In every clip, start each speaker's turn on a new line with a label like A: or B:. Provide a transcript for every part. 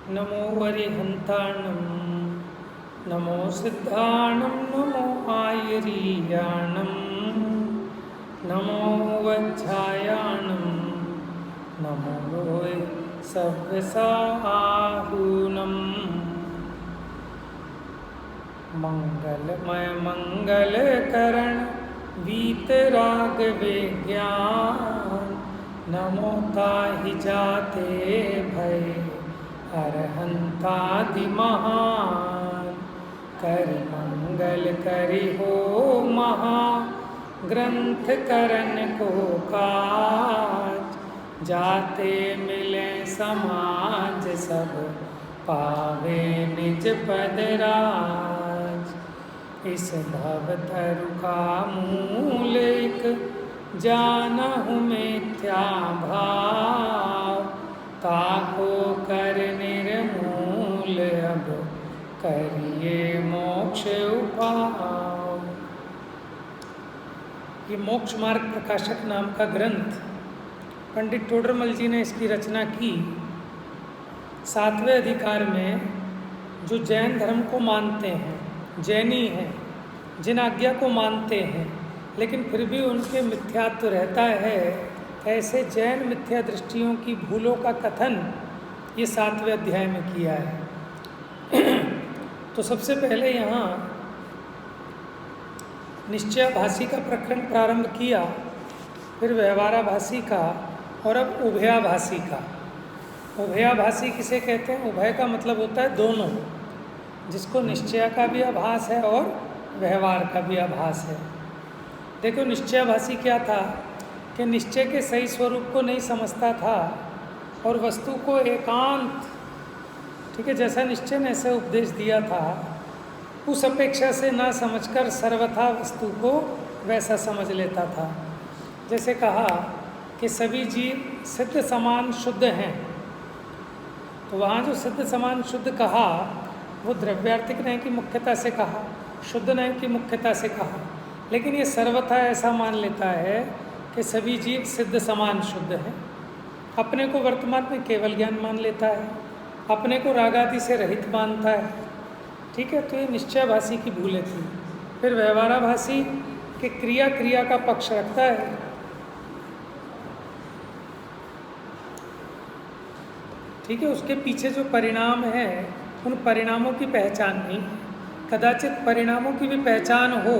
A: नमो वरिहन्ताणं नमो सिद्धाणं नमो आयरीयाणं नमो वज्झायाणं नमो लोय सव्यसाहूनम् मंगलमय मंगलकरण वीतराग विज्ञान नमो ताहि जाते भय अरहंतादि महान कर मंगल करि हो महा ग्रंथ करण को काज जाते मिले समाज सब पावे निज पद राज। इस भव तरु का मूल एक जानहु मिथ्या भाव ताको कर निर्मूल अब करिए मोक्ष उपाय। ये मोक्ष मार्ग प्रकाशक नाम का ग्रंथ पंडित टोडरमल जी ने इसकी रचना की। 7वें अधिकार में जो जैन धर्म को मानते हैं, जैनी हैं, जिन आज्ञा को मानते हैं लेकिन फिर भी उनके मिथ्यात्व रहता है, ऐसे जैन मिथ्या दृष्टियों की भूलों का कथन ये 7वें अध्याय में किया है। तो सबसे पहले यहाँ निश्चयाभासी का प्रकरण प्रारंभ किया, फिर व्यवहाराभासी का और अब उभयाभासी का। उभयाभासी किसे कहते हैं? उभय का मतलब होता है दोनों, जिसको निश्चय का भी आभास है और व्यवहार का भी आभास है। देखो निश्चयाभासी क्या था कि निश्चय के सही स्वरूप को नहीं समझता था और वस्तु को एकांत, ठीक है, जैसा निश्चय ने ऐसे उपदेश दिया था उस अपेक्षा से ना समझकर सर्वथा वस्तु को वैसा समझ लेता था। जैसे कहा कि सभी जीव सिद्ध समान शुद्ध हैं, तो वहाँ जो सिद्ध समान शुद्ध कहा वो द्रव्यार्थिक नहीं कि मुख्यता से कहा, शुद्ध नहीं कि मुख्यता से कहा, लेकिन ये सर्वथा ऐसा मान लेता है कि सभी जीव सिद्ध समान शुद्ध हैं। अपने को वर्तमान में केवल ज्ञान मान लेता है, अपने को राग आदि से रहित मानता है, ठीक है। तो ये निश्चयाभासी की भूलें थी। फिर व्यवहाराभासी कि क्रिया क्रिया का पक्ष रखता है, ठीक है, उसके पीछे जो परिणाम है उन परिणामों की पहचान नहीं। कदाचित परिणामों की भी पहचान हो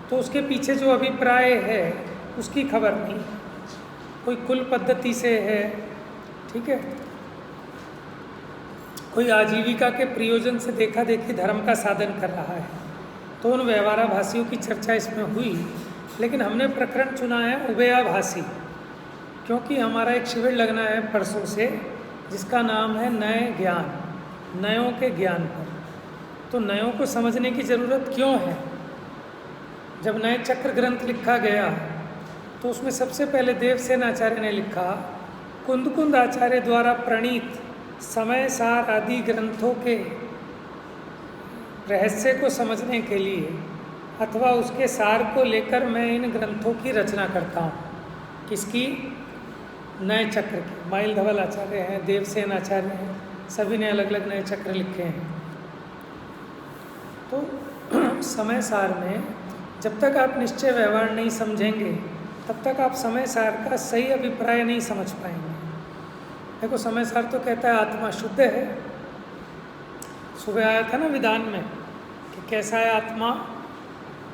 A: तो उसके पीछे जो अभिप्राय है उसकी खबर नहीं। कोई कुल पद्धति से है, ठीक है, कोई आजीविका के प्रयोजन से देखा देखी धर्म का साधन कर रहा है, तो उन व्यवहाराभासियों की चर्चा इसमें हुई। लेकिन हमने प्रकरण चुना है उभयाभासी, क्योंकि हमारा एक शिविर लगना है परसों से जिसका नाम है नए ज्ञान, नयों के ज्ञान पर। तो नयों को समझने की ज़रूरत क्यों है? जब नए चक्र ग्रंथ लिखा गया तो उसमें सबसे पहले देवसेन आचार्य ने लिखा, कुंद आचार्य द्वारा प्रणीत समय सार आदि ग्रंथों के रहस्य को समझने के लिए अथवा उसके सार को लेकर मैं इन ग्रंथों की रचना करता हूँ। किसकी? नए चक्र की। माइल धवल आचार्य हैं, देवसेन आचार्य हैं, सभी ने अलग अलग नए चक्र लिखे हैं। तो समय सार में जब तक आप निश्चय व्यवहार नहीं समझेंगे तब तक आप समय सार का सही अभिप्राय नहीं समझ पाएंगे। देखो समय सार तो कहता है आत्मा शुद्ध है। सुबह आया था ना विधान में कि कैसा है आत्मा?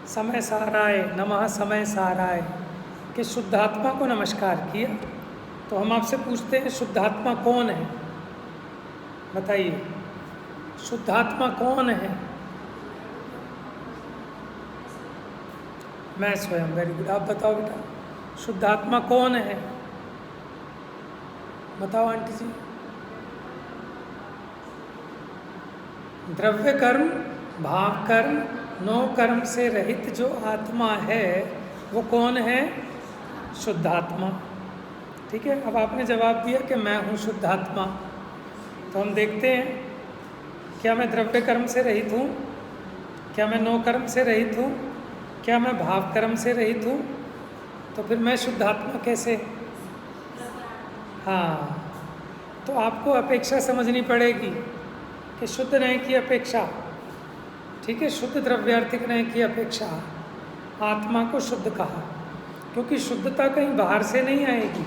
A: समय साराय नमः, समय साराय, कि शुद्धात्मा को नमस्कार किया। तो हम आपसे पूछते हैं शुद्धात्मा कौन है? बताइए, शुद्धात्मा कौन है? मैं स्वयं। Very good. आप बताओ बेटा, शुद्धात्मा कौन है? बताओ आंटी जी। द्रव्य कर्म, भाव कर्म, नो कर्म से रहित जो आत्मा है वो कौन है? शुद्धात्मा। ठीक है। अब आपने जवाब दिया कि मैं हूँ शुद्धात्मा, तो हम देखते हैं क्या मैं द्रव्य कर्म से रहित हूँ? क्या मैं नो कर्म से रहित हूँ? क्या मैं भाव कर्म से रहित हूँ? तो फिर मैं शुद्धात्मा कैसे? हाँ, तो आपको अपेक्षा समझनी पड़ेगी कि शुद्ध न्याय की अपेक्षा, ठीक है, शुद्ध द्रव्यार्थिक न्याय की अपेक्षा आत्मा को शुद्ध कहा, क्योंकि शुद्धता कहीं बाहर से नहीं आएगी,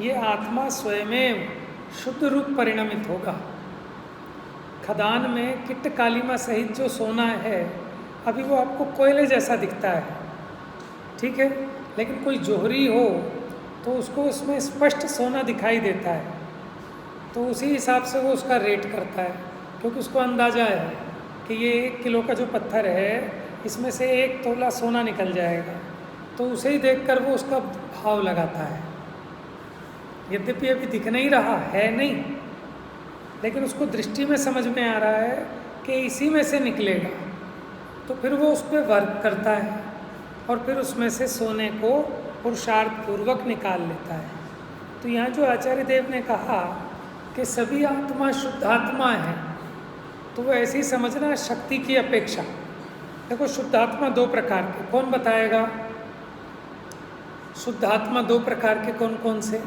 A: ये आत्मा स्वयं शुद्ध रूप परिणमित होगा। खदान में किट्ट कालीमा सहित जो सोना है अभी वो आपको कोयले जैसा दिखता है, ठीक है, लेकिन कोई जोहरी हो तो उसको उसमें स्पष्ट सोना दिखाई देता है, तो उसी हिसाब से वो उसका रेट करता है, क्योंकि उसको अंदाज़ा है कि ये 1 किलो का जो पत्थर है इसमें से 1 तोला सोना निकल जाएगा, तो उसे ही देखकर वो उसका भाव लगाता है। यद्यपि अभी दिख नहीं रहा है, नहीं, लेकिन उसको दृष्टि में समझ में आ रहा है कि इसी में से निकलेगा, तो फिर वो उस पर वर्क करता है और फिर उसमें से सोने को पुरुषार्थ पूर्वक निकाल लेता है। तो यहाँ जो आचार्य देव ने कहा कि सभी आत्मा शुद्धात्मा है, तो वो ऐसे ही समझना शक्ति की अपेक्षा। देखो शुद्धात्मा 2 प्रकार के, कौन बताएगा? शुद्धात्मा 2 प्रकार के कौन कौन से?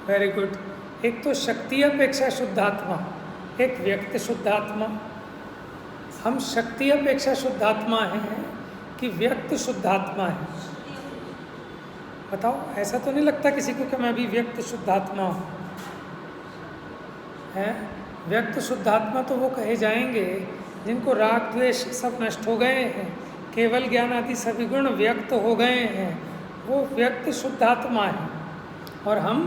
A: Very good. एक तो शक्ति अपेक्षा शुद्धात्मा, एक व्यक्त शुद्धात्मा। हम शक्ति अपेक्षा शुद्धात्मा हैं कि व्यक्त शुद्धात्मा है? बताओ, ऐसा तो नहीं लगता किसी को कि मैं भी व्यक्त शुद्धात्मा हूँ? है व्यक्त शुद्धात्मा तो वो कहे जाएंगे जिनको राग द्वेष सब नष्ट हो गए हैं, केवल ज्ञान आदि सभी गुण व्यक्त हो गए हैं, वो व्यक्त शुद्धात्मा है। और हम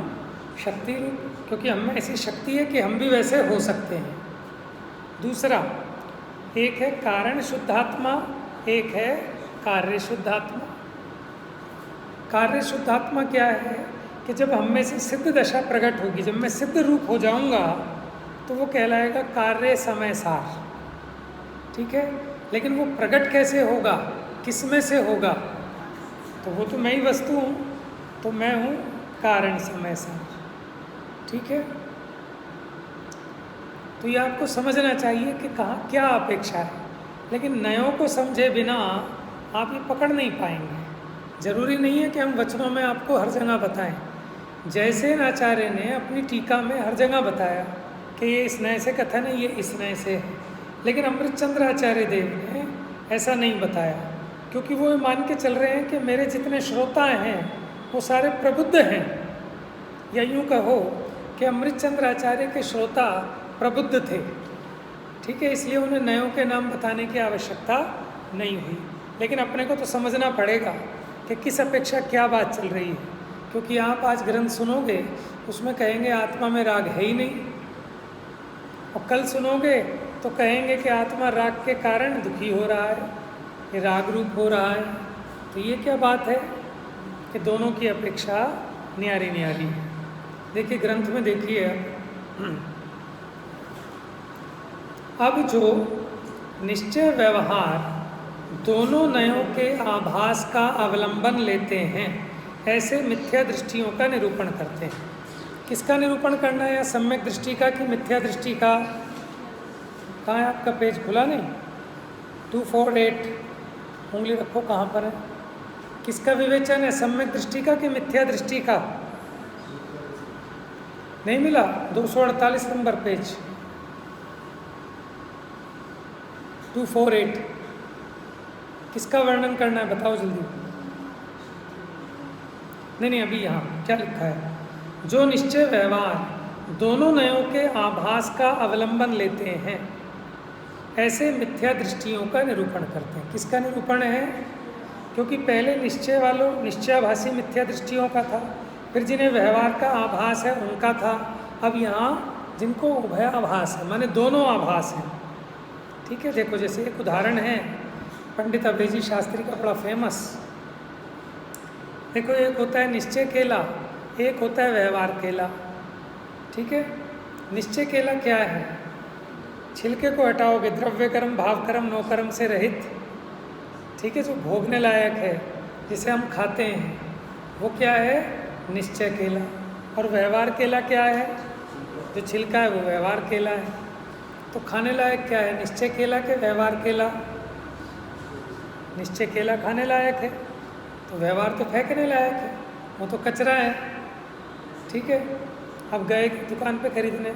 A: शक्ति रूप, क्योंकि हम में ऐसी शक्ति है कि हम भी वैसे हो सकते हैं। दूसरा, एक है कारण शुद्धात्मा, एक है कार्य शुद्धात्मा। कार्य शुद्धात्मा क्या है कि जब हम में से सिद्ध दशा प्रकट होगी, जब मैं सिद्ध रूप हो जाऊंगा तो वो कहलाएगा कार्य समय सार, ठीक है। लेकिन वो प्रकट कैसे होगा, किस में से होगा? तो वो तो मैं ही वस्तु हूँ, तो मैं हूँ कारण समय सार, ठीक है। तो ये आपको समझना चाहिए कि कहाँ क्या अपेक्षा है, लेकिन नयों को समझे बिना आप ये पकड़ नहीं पाएंगे। जरूरी नहीं है कि हम वचनों में आपको हर जगह बताएं। जैसे आचार्य ने अपनी टीका में हर जगह बताया कि ये इस नए से कथन है, ये इस नए से है, लेकिन अमृतचंद्र आचार्य देव ने ऐसा नहीं बताया, क्योंकि वो मान के चल रहे हैं कि मेरे जितने श्रोता हैं वो सारे प्रबुद्ध हैं, या यूँ कहो कि अमृतचंद्र आचार्य के श्रोता प्रबुद्ध थे, ठीक है, इसलिए उन्हें नयों के नाम बताने की आवश्यकता नहीं हुई। लेकिन अपने को तो समझना पड़ेगा कि किस अपेक्षा क्या बात चल रही है, क्योंकि आप आज ग्रंथ सुनोगे उसमें कहेंगे आत्मा में राग है ही नहीं, और कल सुनोगे तो कहेंगे कि आत्मा राग के कारण दुखी हो रहा है, ये राग रूप हो रहा है। तो ये क्या बात है कि दोनों की अपेक्षा न्यारी न्यारी है। देखिए ग्रंथ में देखिए, अब जो निश्चय व्यवहार दोनों नयों के आभास का अवलंबन लेते हैं, ऐसे मिथ्या दृष्टियों का निरूपण करते हैं। किसका निरूपण करना है, या सम्यक दृष्टि का कि मिथ्या दृष्टि का? कहाँ है आपका पेज, खुला नहीं? 248 उंगली रखो, कहाँ पर है? किसका विवेचन है, सम्यक दृष्टि का कि मिथ्या दृष्टि का? नहीं मिला? 248 नंबर पेज, 248। किसका वर्णन करना है, बताओ जल्दी। नहीं, अभी यहाँ क्या लिखा है? जो निश्चय व्यवहार दोनों नयों के आभास का अवलंबन लेते हैं, ऐसे मिथ्या दृष्टियों का निरूपण करते हैं। किसका निरूपण है? क्योंकि पहले निश्चय वालों निश्चयाभासी मिथ्या दृष्टियों का था, फिर जिन्हें व्यवहार का आभास है उनका था, अब यहाँ जिनको उभय आभास है, माने दोनों आभास हैं, ठीक है। देखो जैसे एक उदाहरण है पंडित अभेजी शास्त्री का बड़ा फेमस। देखो एक होता है निश्चय केला, एक होता है व्यवहार केला, ठीक है। निश्चय केला क्या है? छिलके को हटाओगे, द्रव्य कर्म भाव कर्म नो कर्म से रहित, ठीक है, जो भोगने लायक है, जिसे हम खाते हैं, वो क्या है? निश्चय केला। और व्यवहार केला क्या है? जो छिलका है वो व्यवहार केला है। तो खाने लायक क्या है, निश्चय केला के व्यवहार केला? निश्चय केला खाने लायक है, तो व्यवहार तो फेंकने लायक है। वो तो कचरा है। ठीक है, अब गए दुकान पे खरीदने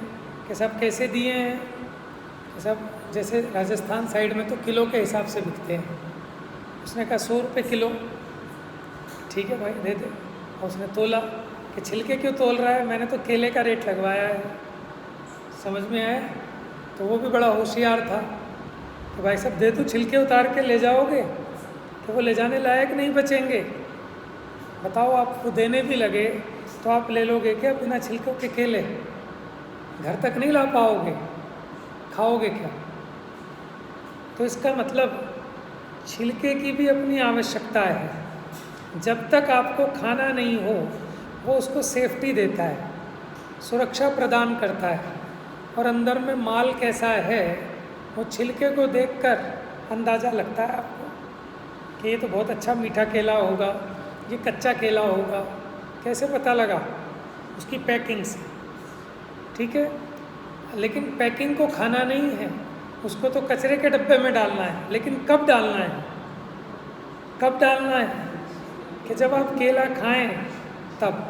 A: कि सब कैसे दिए हैं, कि सब जैसे राजस्थान साइड में तो किलो के हिसाब से बिकते हैं। उसने कहा 100 रुपये किलो। ठीक है भाई, दे दे। और उसने तोला कि छिलके क्यों तोल रहा है, मैंने तो केले का रेट लगवाया है। समझ में आया? तो वो भी बड़ा होशियार था कि भाई साहब दे दो, छिलके उतार के ले जाओगे तो वो ले जाने लायक नहीं बचेंगे। बताओ, आपको देने भी लगे तो आप ले लोगे क्या बिना छिलकों के केले? घर तक नहीं ला पाओगे, खाओगे क्या? तो इसका मतलब छिलके की भी अपनी आवश्यकता है। जब तक आपको खाना नहीं हो वो उसको सेफ्टी देता है, सुरक्षा प्रदान करता है। और अंदर में माल कैसा है वो छिलके को देखकर अंदाज़ा लगता है आपको कि ये तो बहुत अच्छा मीठा केला होगा, ये कच्चा केला होगा। कैसे पता लगा? उसकी पैकिंग से। ठीक है, लेकिन पैकिंग को खाना नहीं है, उसको तो कचरे के डब्बे में डालना है। लेकिन कब डालना है? कब डालना है? कि जब आप केला खाएं तब।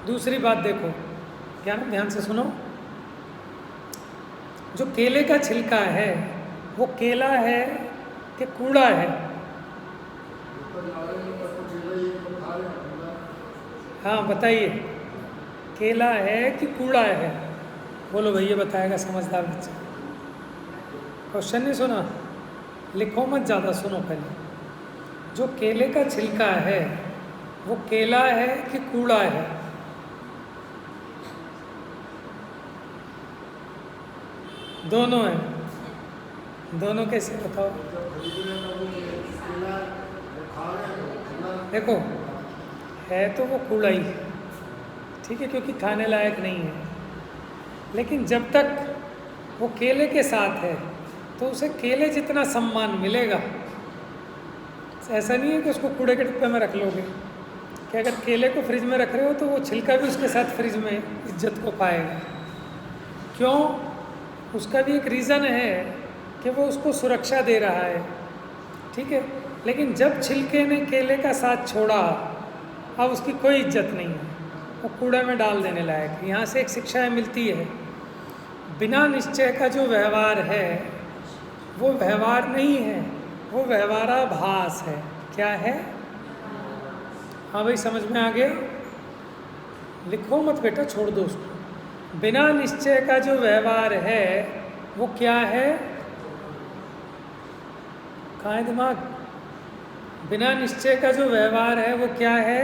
A: दूसरी बात देखो, ध्यान से सुनो। जो केले का छिलका है वो केला है कि कूड़ा है? हाँ बताइए, केला है कि कूड़ा है? बोलो भैया, बताएगा समझदार बच्चा। क्वेश्चन नहीं सुना? लिखो मत ज़्यादा, सुनो पहले। जो केले का छिलका है वो केला है कि कूड़ा है? दोनों है। दोनों कैसे बताओ? देखो, है तो वो कूड़ा ही, ठीक है, क्योंकि खाने लायक नहीं है। लेकिन जब तक वो केले के साथ है तो उसे केले जितना सम्मान मिलेगा। ऐसा नहीं है कि उसको कूड़े के डिब्बे में रख लोगे, कि अगर केले को फ्रिज में रख रहे हो तो वो छिलका भी उसके साथ फ्रिज में इज्जत को पाएगा। क्यों? उसका भी एक रीज़न है कि वो उसको सुरक्षा दे रहा है। ठीक है, लेकिन जब छिलके ने केले का साथ छोड़ा अब उसकी कोई इज्जत नहीं है, वो कूड़े में डाल देने लायक। यहाँ से एक शिक्षा मिलती है, बिना निश्चय का जो व्यवहार है वो व्यवहार नहीं है, वो व्यवहाराभास है। क्या है? हाँ भाई, समझ में आ गया? लिखो मत बेटा, छोड़ दो उसको। बिना निश्चय का जो व्यवहार है वो क्या है? कहाँ है दिमाग? बिना निश्चय का जो व्यवहार है वो क्या है?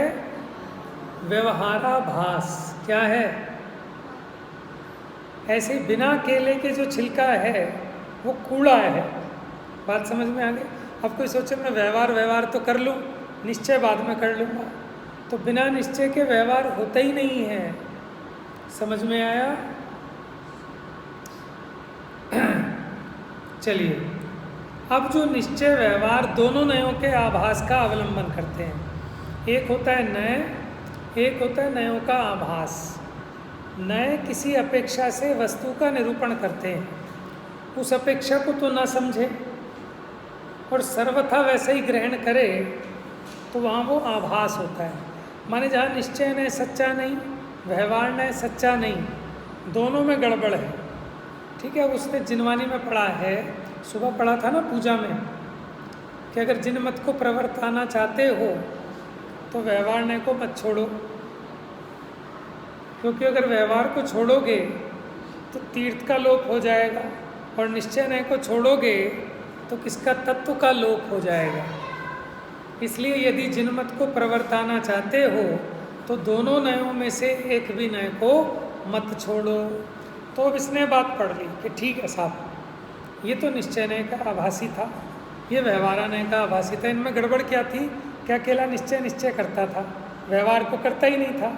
A: व्यवहाराभास। क्या है? ऐसे ही बिना केले के जो छिलका है वो कूड़ा है। बात समझ में आ गई? अब कोई सोचे मैं व्यवहार तो कर लूँ, निश्चय बाद में कर लूँगा, तो बिना निश्चय के व्यवहार होता ही नहीं है। समझ में आया? चलिए, अब जो निश्चय व्यवहार दोनों नयों के आभास का अवलंबन करते हैं। एक होता है नय, एक होता है नयों का आभास। नए किसी अपेक्षा से वस्तु का निरूपण करते हैं, उस अपेक्षा को तो ना समझे और सर्वथा वैसे ही ग्रहण करे, तो वहाँ वो आभास होता है। माने जहाँ निश्चय नय सच्चा नहीं, व्यवहार नय सच्चा नहीं, दोनों में गड़बड़ है। ठीक है, उसने जिनवानी में पढ़ा है, सुबह पढ़ा था ना पूजा में, कि अगर जिनमत को प्रवर्ताना चाहते हो तो व्यवहार नय को मत छोड़ो, क्योंकि अगर व्यवहार को छोड़ोगे तो तीर्थ का लोप हो जाएगा, और निश्चय नय को छोड़ोगे तो किसका? तत्व का लोप हो जाएगा। इसलिए यदि जिनमत को प्रवर्ताना चाहते हो तो दोनों नयों में से एक भी नय को मत छोड़ो। तो अब इसने बात पढ़ ली कि ठीक है साहब, ये तो निश्चय नय का आभासी था, ये व्यवहारा नय का आभासी था। इनमें गड़बड़ क्या थी? क्या अकेला निश्चय करता था, व्यवहार को करता ही नहीं था,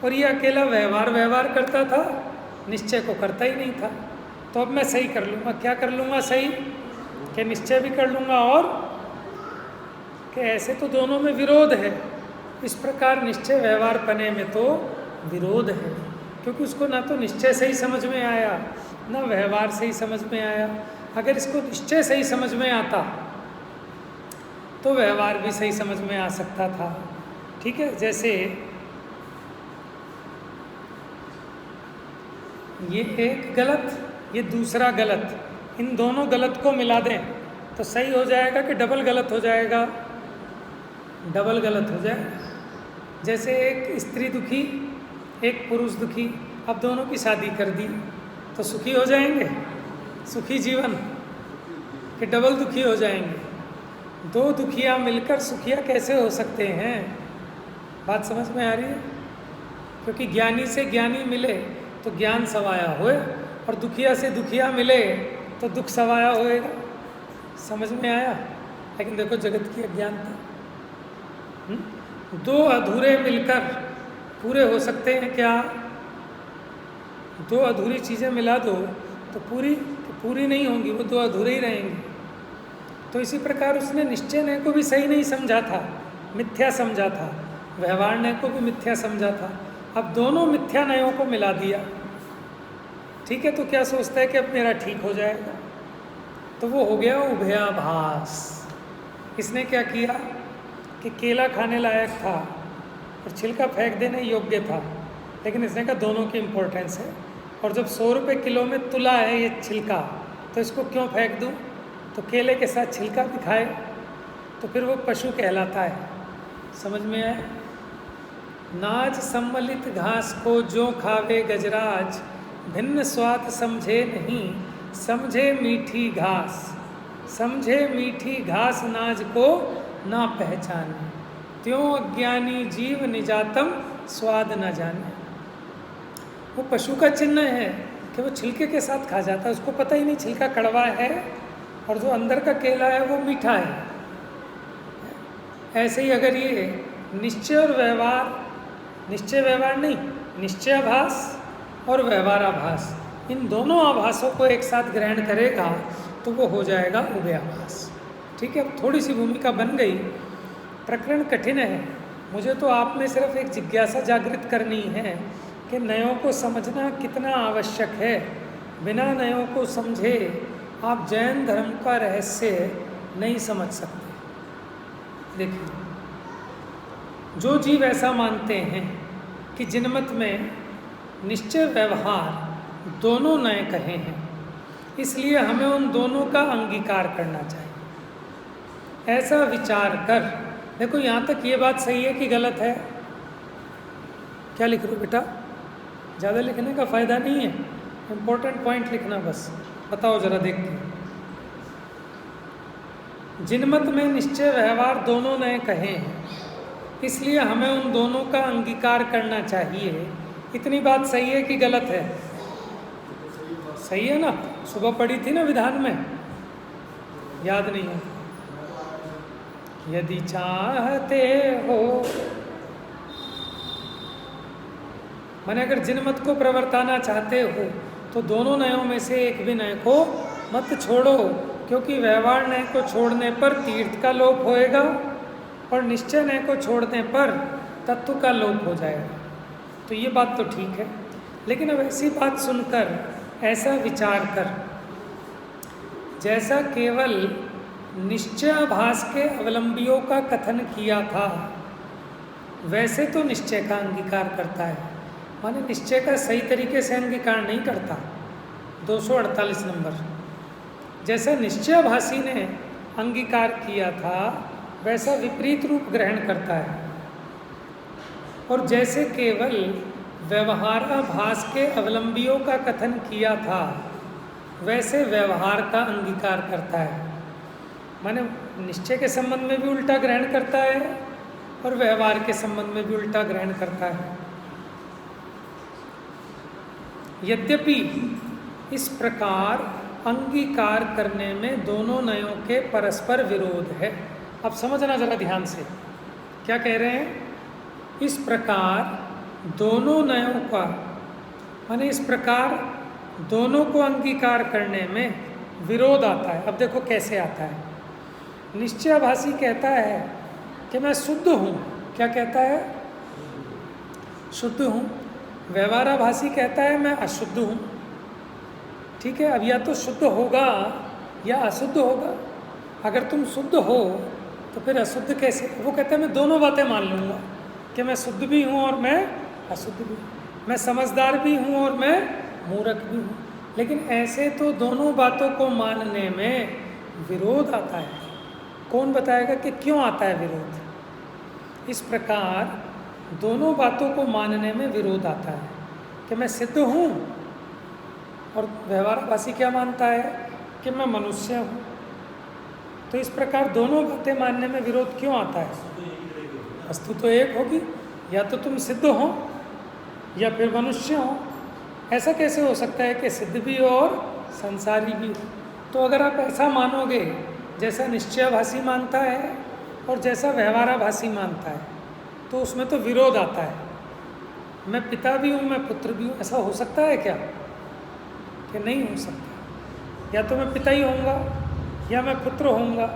A: और ये अकेला व्यवहार करता था, निश्चय को करता ही नहीं था। तो अब मैं सही कर लूँगा। क्या कर लूँगा सही? कि निश्चय भी कर लूँगा, और कि ऐसे तो दोनों में विरोध है। इस प्रकार निश्चय व्यवहार पने में तो विरोध है, क्योंकि उसको ना तो निश्चय सही समझ में आया, ना व्यवहार सही समझ में आया। अगर इसको निश्चय सही समझ में आता तो व्यवहार भी सही समझ में आ सकता था। ठीक है, जैसे ये एक गलत, ये दूसरा गलत, इन दोनों गलत को मिला दें तो सही हो जाएगा कि डबल गलत हो जाएगा? डबल गलत हो जाएगा। जैसे एक स्त्री दुखी, एक पुरुष दुखी, अब दोनों की शादी कर दी तो सुखी हो जाएंगे? सुखी जीवन कि डबल दुखी हो जाएंगे? दो दुखिया मिलकर सुखिया कैसे हो सकते हैं? बात समझ में आ रही है? क्योंकि ज्ञानी से ज्ञानी मिले तो ज्ञान सवाया होए, और दुखिया से दुखिया मिले तो दुख सवाया होएगा। समझ में आया? लेकिन देखो जगत की अज्ञानता। दो अधूरे मिलकर पूरे हो सकते हैं क्या? दो अधूरी चीज़ें मिला दो तो पूरी नहीं होंगी, वो दो अधूरे ही रहेंगे। तो इसी प्रकार उसने निश्चय नय को भी सही नहीं समझा था, मिथ्या समझा था, व्यवहार नय को भी मिथ्या समझा था। अब दोनों मिथ्या नयों को मिला दिया, ठीक है, तो क्या सोचता है कि अब मेरा ठीक हो जाएगा? तो वो हो गया उभयाभास। इसने क्या किया कि केला खाने लायक था और छिलका फेंक देने योग्य था, लेकिन इसने कहा दोनों की इम्पोर्टेंस है, और जब 100 रुपये किलो में तुला है ये छिलका, तो इसको क्यों फेंक दूँ? तो केले के साथ छिलका भी खाए तो फिर वो पशु कहलाता है। समझ में आए? नाज सम्मिलित घास को जो खावे गजराज, भिन्न स्वाद समझे नहीं, समझे मीठी घास। समझे मीठी घास नाज को ना पहचाने, त्यों अज्ञानी जीव निजातम स्वाद न जाने। वो पशु का चिन्ह है कि वो छिलके के साथ खा जाता है, उसको पता ही नहीं छिलका कड़वा है और जो अंदर का केला है वो मीठा है। ऐसे ही अगर ये निश्चय और व्यवहार, निश्चय व्यवहार नहीं, निश्चयाभास और व्यवहाराभास, इन दोनों आभासों को एक साथ ग्रहण करेगा तो वो हो जाएगा उभयाभास। ठीक है, अब थोड़ी सी भूमिका बन गई। प्रकरण कठिन है, मुझे तो आप में सिर्फ एक जिज्ञासा जागृत करनी है कि नयों को समझना कितना आवश्यक है। बिना नयों को समझे आप जैन धर्म का रहस्य नहीं समझ सकते। देखिए, जो जीव ऐसा मानते हैं कि जिनमत में निश्चय व्यवहार दोनों नए कहे हैं, इसलिए हमें उन दोनों का अंगीकार करना चाहिए, ऐसा विचार कर। देखो यहाँ तक ये बात सही है कि गलत है? क्या लिख रहे हो बेटा? ज़्यादा लिखने का फ़ायदा नहीं है, इम्पोर्टेंट पॉइंट लिखना बस। बताओ ज़रा देखते हैं। जिनमत में निश्चय व्यवहार दोनों नए कहे हैं, इसलिए हमें उन दोनों का अंगीकार करना चाहिए। इतनी बात सही है कि गलत है? सही है ना? सुबह पढ़ी थी ना विधान में, याद नहीं है? यदि चाहते हो, माने अगर जिनमत को प्रवर्ताना चाहते हो तो दोनों नयों में से एक भी नय को मत छोड़ो, क्योंकि व्यवहार नय को छोड़ने पर तीर्थ का लोप होएगा और निश्चय नय को छोड़ने पर तत्व का लोप हो जाएगा। तो ये बात तो ठीक है, लेकिन अब ऐसी बात सुनकर ऐसा विचार कर, जैसा केवल निश्चयाभास के अवलंबियों का कथन किया था, वैसे तो निश्चय का अंगीकार करता है, माने निश्चय का सही तरीके से अंगीकार नहीं करता। 248 नंबर। जैसा निश्चयाभासी ने अंगीकार किया था वैसा विपरीत रूप ग्रहण करता है, और जैसे केवल व्यवहाराभास के अवलंबियों का कथन किया था वैसे व्यवहार का अंगीकार करता है। माने निश्चय के संबंध में भी उल्टा ग्रहण करता है और व्यवहार के संबंध में भी उल्टा ग्रहण करता है। यद्यपि इस प्रकार अंगीकार करने में दोनों नयों के परस्पर विरोध है। अब समझना जरा ध्यान से, क्या कह रहे हैं? इस प्रकार दोनों नयों का, माने इस प्रकार दोनों को अंगीकार करने में विरोध आता है। अब देखो कैसे आता है। निश्चयाभासी कहता है कि मैं शुद्ध हूँ। क्या कहता है? शुद्ध हूँ। व्यवहाराभासी कहता है मैं अशुद्ध हूँ। ठीक है, अब या तो शुद्ध होगा या अशुद्ध होगा। अगर तुम शुद्ध हो तो फिर अशुद्ध कैसे? वो कहता है मैं दोनों बातें मान लूँगा। कि मैं शुद्ध भी हूँ और मैं अशुद्ध भी हूँ, मैं समझदार भी हूँ और मैं मूर्ख भी हूँ। लेकिन ऐसे तो दोनों बातों को मानने में विरोध आता है। कौन बताएगा कि क्यों आता है विरोध? इस प्रकार दोनों बातों को मानने में विरोध आता है कि मैं सिद्ध हूँ, और व्यवहारवासी क्या मानता है कि मैं मनुष्य हूँ। तो इस प्रकार दोनों बातें मानने में विरोध क्यों आता है? वस्तु तो एक होगी, या तो तुम सिद्ध हो या फिर मनुष्य हो। ऐसा कैसे हो सकता है कि सिद्ध भी हो और संसारी भी हो? तो अगर आप ऐसा मानोगे जैसा निश्चयाभासी मानता है और जैसा व्यवहाराभासी मानता है, तो उसमें तो विरोध आता है। मैं पिता भी हूँ, मैं पुत्र भी हूँ, ऐसा हो सकता है क्या? कि नहीं हो सकता। या तो मैं पिता ही होऊंगा या मैं पुत्र होऊंगा।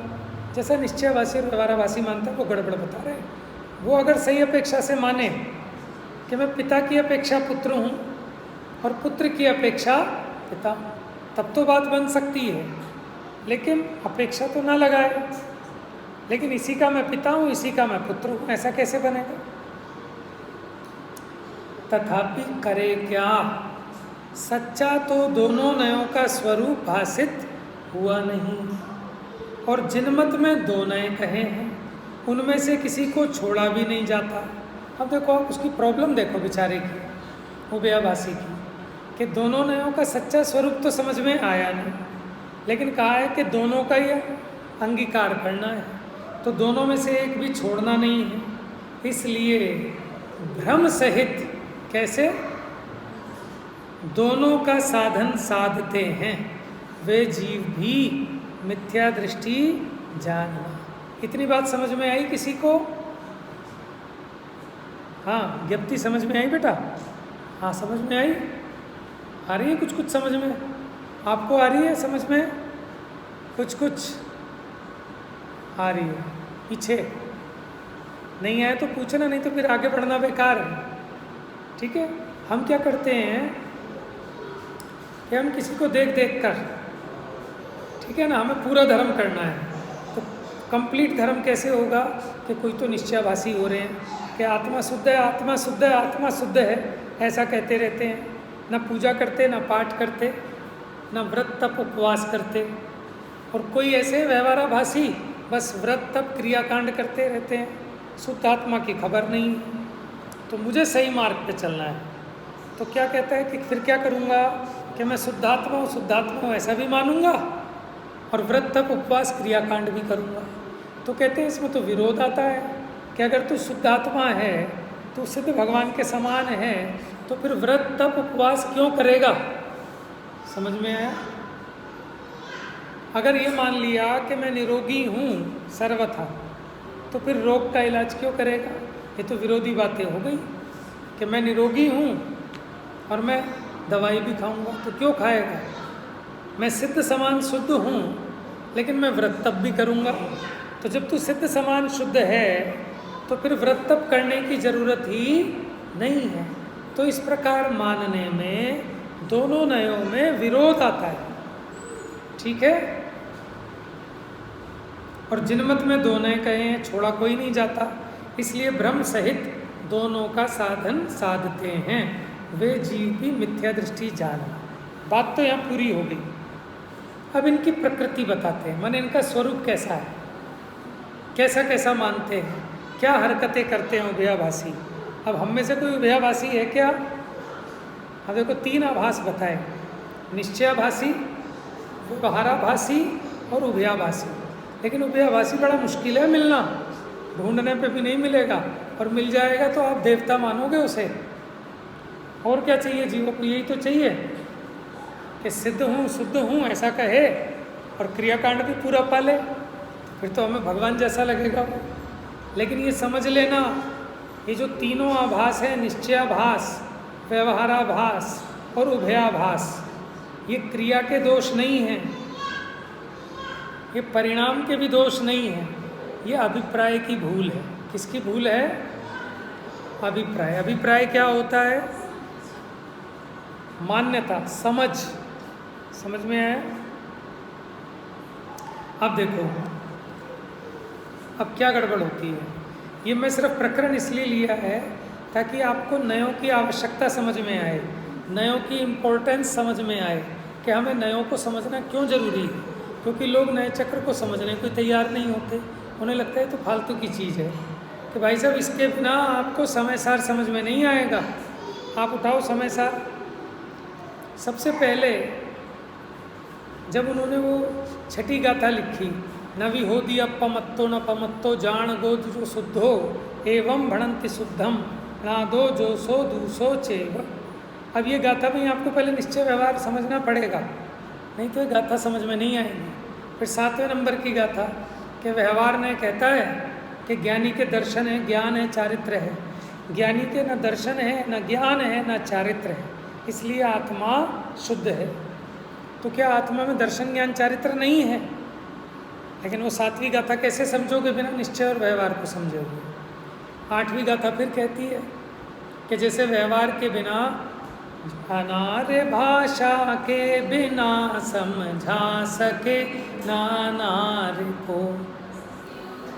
A: जैसा निश्चयवासी और व्यवहाराभासी मानता है वो गड़बड़ बता रहे हैं। वो अगर सही अपेक्षा से माने कि मैं पिता की अपेक्षा पुत्र हूँ और पुत्र की अपेक्षा पिता, तब तो बात बन सकती है, लेकिन अपेक्षा तो ना लगाए। लेकिन इसी का मैं पिता हूँ, इसी का मैं पुत्र हूँ, ऐसा कैसे बनेगा? तथापि करे क्या? सच्चा तो दोनों नयों का स्वरूप भाषित हुआ नहीं, और जिनमत में दो नए कहे हैं उनमें से किसी को छोड़ा भी नहीं जाता। अब देखो, आप उसकी प्रॉब्लम देखो बेचारे की, उभयाभासी की, कि दोनों नयों का सच्चा स्वरूप तो समझ में आया नहीं, लेकिन कहा है कि दोनों का ही अंगीकार करना है, तो दोनों में से एक भी छोड़ना नहीं है। इसलिए भ्रम सहित कैसे दोनों का साधन साधते हैं वे जीव भी मिथ्या दृष्टि जानना। इतनी बात समझ में आई किसी को? हाँ, ज्ञप्ति समझ में आई बेटा? हाँ, समझ में आई? आ रही है कुछ कुछ समझ में? आपको आ रही है समझ में? कुछ कुछ आ रही है। पीछे नहीं आए तो पूछना, नहीं तो फिर आगे बढ़ना बेकार है। ठीक है? हम क्या करते हैं कि हम किसी को देख देख कर, ठीक है ना, हमें पूरा धर्म करना है। तो कंप्लीट धर्म कैसे होगा कि कोई तो निश्चयाभासी हो रहे हैं कि आत्मा शुद्ध है, आत्मा शुद्ध है, आत्मा शुद्ध है, ऐसा कहते रहते हैं। ना पूजा करते, ना पाठ करते, ना व्रत तप उपवास करते। और कोई ऐसे व्यवहाराभासी बस व्रत तप क्रियाकांड करते रहते हैं, शुद्ध आत्मा की खबर नहीं। तो मुझे सही मार्ग पे चलना है, तो क्या कहता है कि फिर क्या करूँगा कि मैं शुद्धात्मा हूँ, शुद्धात्मा हूँ ऐसा भी मानूंगा और व्रत तप उपवास क्रियाकांड भी करूँगा। तो कहते हैं इसमें तो विरोध आता है कि अगर तू शुद्धात्मा है, तू सिद्ध भगवान के समान है, तो फिर व्रत तप उपवास क्यों करेगा? समझ में आया? अगर ये मान लिया कि मैं निरोगी हूँ सर्वथा, तो फिर रोग का इलाज क्यों करेगा? ये तो विरोधी बातें हो गई कि मैं निरोगी हूँ और मैं दवाई भी खाऊंगा, तो क्यों खाएगा? मैं सिद्ध समान शुद्ध हूँ लेकिन मैं व्रत तप भी करूँगा। तो जब तू सिद्ध समान शुद्ध है तो फिर व्रत तप करने की जरूरत ही नहीं है। तो इस प्रकार मानने में दोनों नयों में विरोध आता है। ठीक है? और जिनमत में दो नए कहे हैं, छोड़ा कोई नहीं जाता। इसलिए ब्रह्म सहित दोनों का साधन साधते हैं वे जीव भी मिथ्या दृष्टि जानना। बात तो यहाँ पूरी हो गई। अब इनकी प्रकृति बताते हैं, माने इनका स्वरूप कैसा है, कैसा कैसा मानते हैं, क्या हरकतें करते हैं उभयाभासी। अब हम में से कोई उभयाभासी है क्या? अब देखो, तीन आभास बताए, निश्चयाभासी, व्यवहाराभासी और उभयाभासी। लेकिन उभयाभासी बड़ा मुश्किल है मिलना, ढूंढने पे भी नहीं मिलेगा, और मिल जाएगा तो आप देवता मानोगे उसे। और क्या चाहिए जीवों को? यही तो चाहिए कि सिद्ध हूँ शुद्ध हूँ ऐसा कहे और क्रियाकांड भी पूरा पाले, फिर तो हमें भगवान जैसा लगेगा। लेकिन ये समझ लेना, ये जो तीनों आभास है, निश्चयाभास, व्यवहाराभास और उभयाभास, ये क्रिया के दोष नहीं हैं, ये परिणाम के भी दोष नहीं हैं, ये अभिप्राय की भूल है। किसकी भूल है? अभिप्राय। अभिप्राय क्या होता है? मान्यता, समझ। समझ में आया? अब देखो, अब क्या गड़बड़ होती है। ये मैं सिर्फ प्रकरण इसलिए लिया है ताकि आपको नयों की आवश्यकता समझ में आए, नयों की इम्पोर्टेंस समझ में आए कि हमें नयों को समझना क्यों ज़रूरी है। क्योंकि लोग नए चक्र को समझने को तैयार नहीं होते, उन्हें लगता है तो फालतू की चीज़ है कि भाई साहब इसके बिना आपको समय सार समझ में नहीं आएगा। आप उठाओ समय सार। सबसे पहले जब उन्होंने वो छठी गाथा लिखी, न विहोदी अपमत्तो न पमत्तो जान गोद जो शुद्धो एवं भणंति शुद्धम नादो जो सो दूसो चेव। अब ये गाथा में आपको पहले निश्चय व्यवहार समझना पड़ेगा, नहीं तो ये गाथा समझ में नहीं आएगी। फिर 7वें नंबर की गाथा कि व्यवहार ने कहता है कि ज्ञानी के दर्शन है, ज्ञान है, चारित्र है। ज्ञानी के न दर्शन है, न ज्ञान है, न चारित्र है, इसलिए आत्मा शुद्ध है। तो क्या आत्मा में दर्शन ज्ञान चारित्र नहीं है? लेकिन वो 7वीं गाथा कैसे समझोगे बिना निश्चय और व्यवहार को समझोगे। 8वीं गाथा फिर कहती है कि जैसे व्यवहार के बिना अनार्य भाषा के बिना समझा सके नानार्य को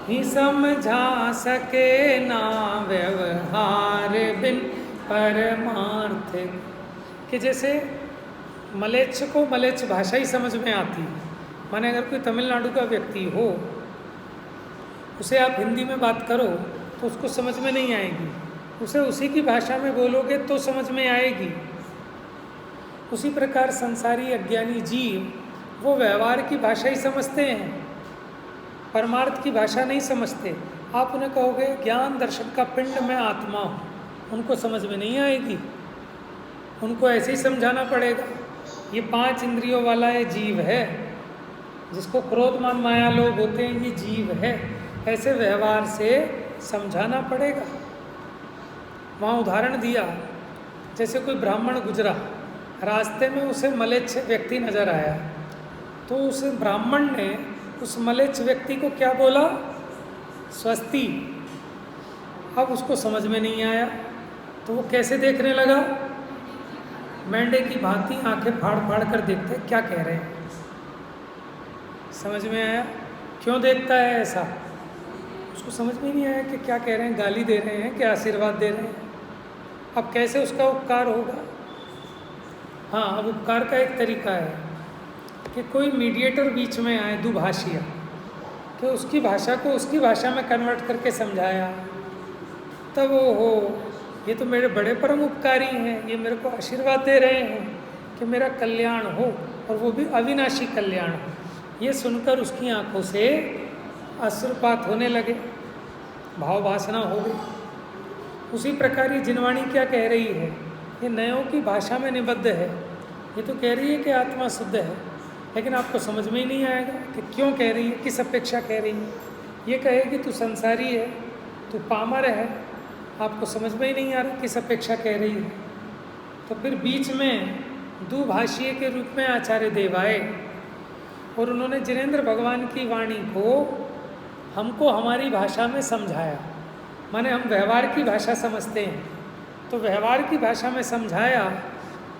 A: ही समझा सके ना व्यवहार बिन परमार्थ। कि जैसे मलेच्छ को मलेच्छ भाषा ही समझ में आती है। माने अगर कोई तमिलनाडु का व्यक्ति हो, उसे आप हिंदी में बात करो तो उसको समझ में नहीं आएगी, उसे उसी की भाषा में बोलोगे तो समझ में आएगी। उसी प्रकार संसारी अज्ञानी जीव वो व्यवहार की भाषा ही समझते हैं, परमार्थ की भाषा नहीं समझते। आप उन्हें कहोगे ज्ञान दर्शन का पिंड में आत्मा हूँ, उनको समझ में नहीं आएगी, उनको ऐसे ही समझाना पड़ेगा। ये 5 इंद्रियों वाला ये जीव है, जिसको क्रोध मान माया लोग होते हैं, ये जीव है, ऐसे व्यवहार से समझाना पड़ेगा। वहाँ उदाहरण दिया, जैसे कोई ब्राह्मण गुजरा, रास्ते में उसे मलेच्छ व्यक्ति नज़र आया, तो उस ब्राह्मण ने उस मलेच्छ व्यक्ति को क्या बोला? स्वस्ति। अब उसको समझ में नहीं आया, तो वो कैसे देखने लगा? मेंढे की भांति आंखें फाड़ फाड़ कर देखते क्या कह रहे हैं। समझ में आया? क्यों देखता है ऐसा? उसको समझ में नहीं आया कि क्या कह रहे हैं, गाली दे रहे हैं, क्या आशीर्वाद दे रहे हैं। अब कैसे उसका उपकार होगा? हाँ, अब उपकार का एक तरीका है कि कोई मीडिएटर बीच में आए, दुभाषिया, कि उसकी भाषा को उसकी भाषा में कन्वर्ट करके समझाया, तब वो हो ये तो मेरे बड़े परम उपकारी हैं, ये मेरे को आशीर्वाद दे रहे हैं कि मेरा कल्याण हो, और वो भी अविनाशी कल्याण हो। ये सुनकर उसकी आंखों से अश्रुपात होने लगे, भाव वासना हो गई। उसी प्रकार ये जिनवाणी क्या कह रही है? ये नयों की भाषा में निबद्ध है। ये तो कह रही है कि आत्मा शुद्ध है, लेकिन आपको समझ में ही नहीं आएगा कि क्यों कह रही है, किस अपेक्षा कह रही है। ये कहे कि तू संसारी है, तू पामर है, आपको समझ में ही नहीं आ रहा किस अपेक्षा कह रही है। तो फिर बीच में दुभाषीय के रूप में आचार्य देव आए, और उन्होंने जिनेंद्र भगवान की वाणी को हमको हमारी भाषा में समझाया। माने हम व्यवहार की भाषा समझते हैं, तो व्यवहार की भाषा में समझाया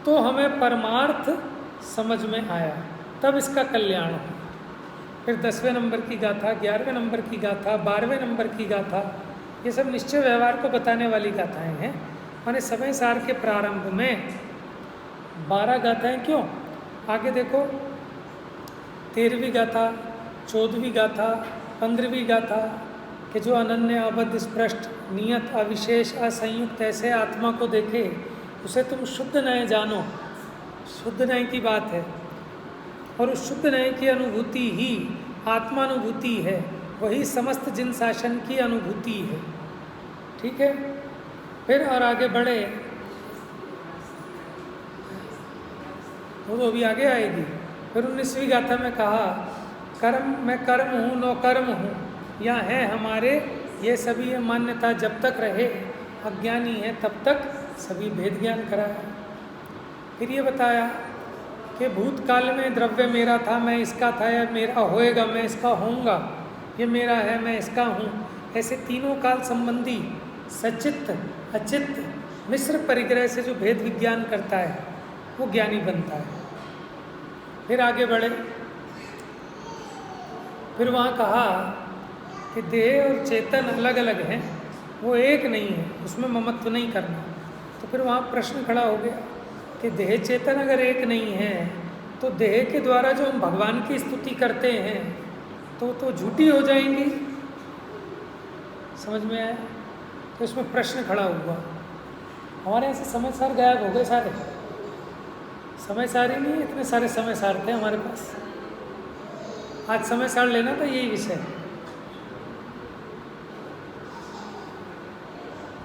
A: तो हमें परमार्थ समझ में आया, तब इसका कल्याण हो। फिर 10वें नंबर की गाथा, 11वें नंबर की गाथा, 12वें नंबर की गाथा, ये सब निश्चय व्यवहार को बताने वाली गाथाएं हैं। माने समय सार के प्रारंभ में 12 गाथाएं क्यों? आगे देखो, 13वीं गाथा, 14वीं गाथा, 15वीं गाथा कि जो अनन्य अबद्ध स्पृष्ट नियत अविशेष असंयुक्त ऐसे आत्मा को देखे, उसे तुम शुद्ध नय जानो। शुद्ध नय की बात है, और उस शुद्ध नय की अनुभूति ही आत्मानुभूति है, वही समस्त जिन शासन की अनुभूति है। ठीक है, फिर और आगे बढ़े, वो तो अभी आगे आएगी। फिर 19वीं गाथा में कहा, कर्म मैं कर्म हूँ नो कर्म हूँ, या है हमारे ये सभी ये मान्यता जब तक रहे, अज्ञानी है तब तक सभी भेद ज्ञान कराया। फिर ये बताया कि भूतकाल में द्रव्य मेरा था, मैं इसका था, या मेरा होएगा, मैं इसका होऊंगा, ये मेरा है, मैं इसका हूँ। ऐसे तीनों काल संबंधी सचित्त अचित्त मिश्र परिग्रह से जो भेद विज्ञान करता है वो ज्ञानी बनता है। फिर आगे बढ़े, फिर वहाँ कहा कि देह और चेतन अलग अलग हैं, वो एक नहीं है, उसमें ममत्व नहीं करना। तो फिर वहाँ प्रश्न खड़ा हो गया कि देह चेतन अगर एक नहीं है तो देह के द्वारा जो हम भगवान की स्तुति करते हैं तो झूठी हो जाएंगी। समझ में आया? तो इसमें प्रश्न खड़ा हुआ। हमारे यहाँ से समय सार गायब हो गए सारे। समय सार ही नहीं, इतने सारे समय सार थे हमारे पास। आज समय सार लेना था, यही विषय।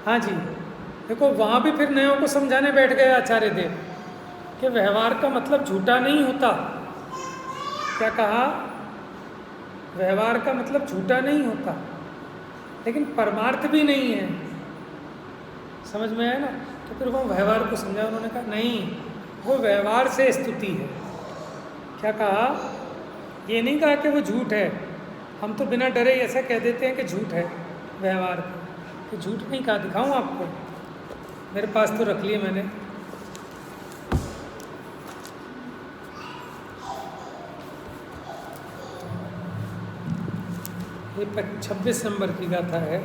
A: हाँ जी, देखो वहाँ भी फिर नयों को समझाने बैठ गए आचार्य देव कि व्यवहार का मतलब झूठा नहीं होता। क्या कहा? व्यवहार का मतलब झूठा नहीं होता, लेकिन परमार्थ भी नहीं है। समझ में आया ना? तो फिर वो व्यवहार को समझा। उन्होंने कहा नहीं, वो व्यवहार से स्तुति है। क्या कहा? ये नहीं कहा कि वो झूठ है। हम तो बिना डरे ऐसा कह देते हैं कि झूठ है व्यवहार का। तो झूठ नहीं कहा। दिखाऊं आपको? मेरे पास तो रख लिए मैंने। ये 26 नंबर की गाथा है।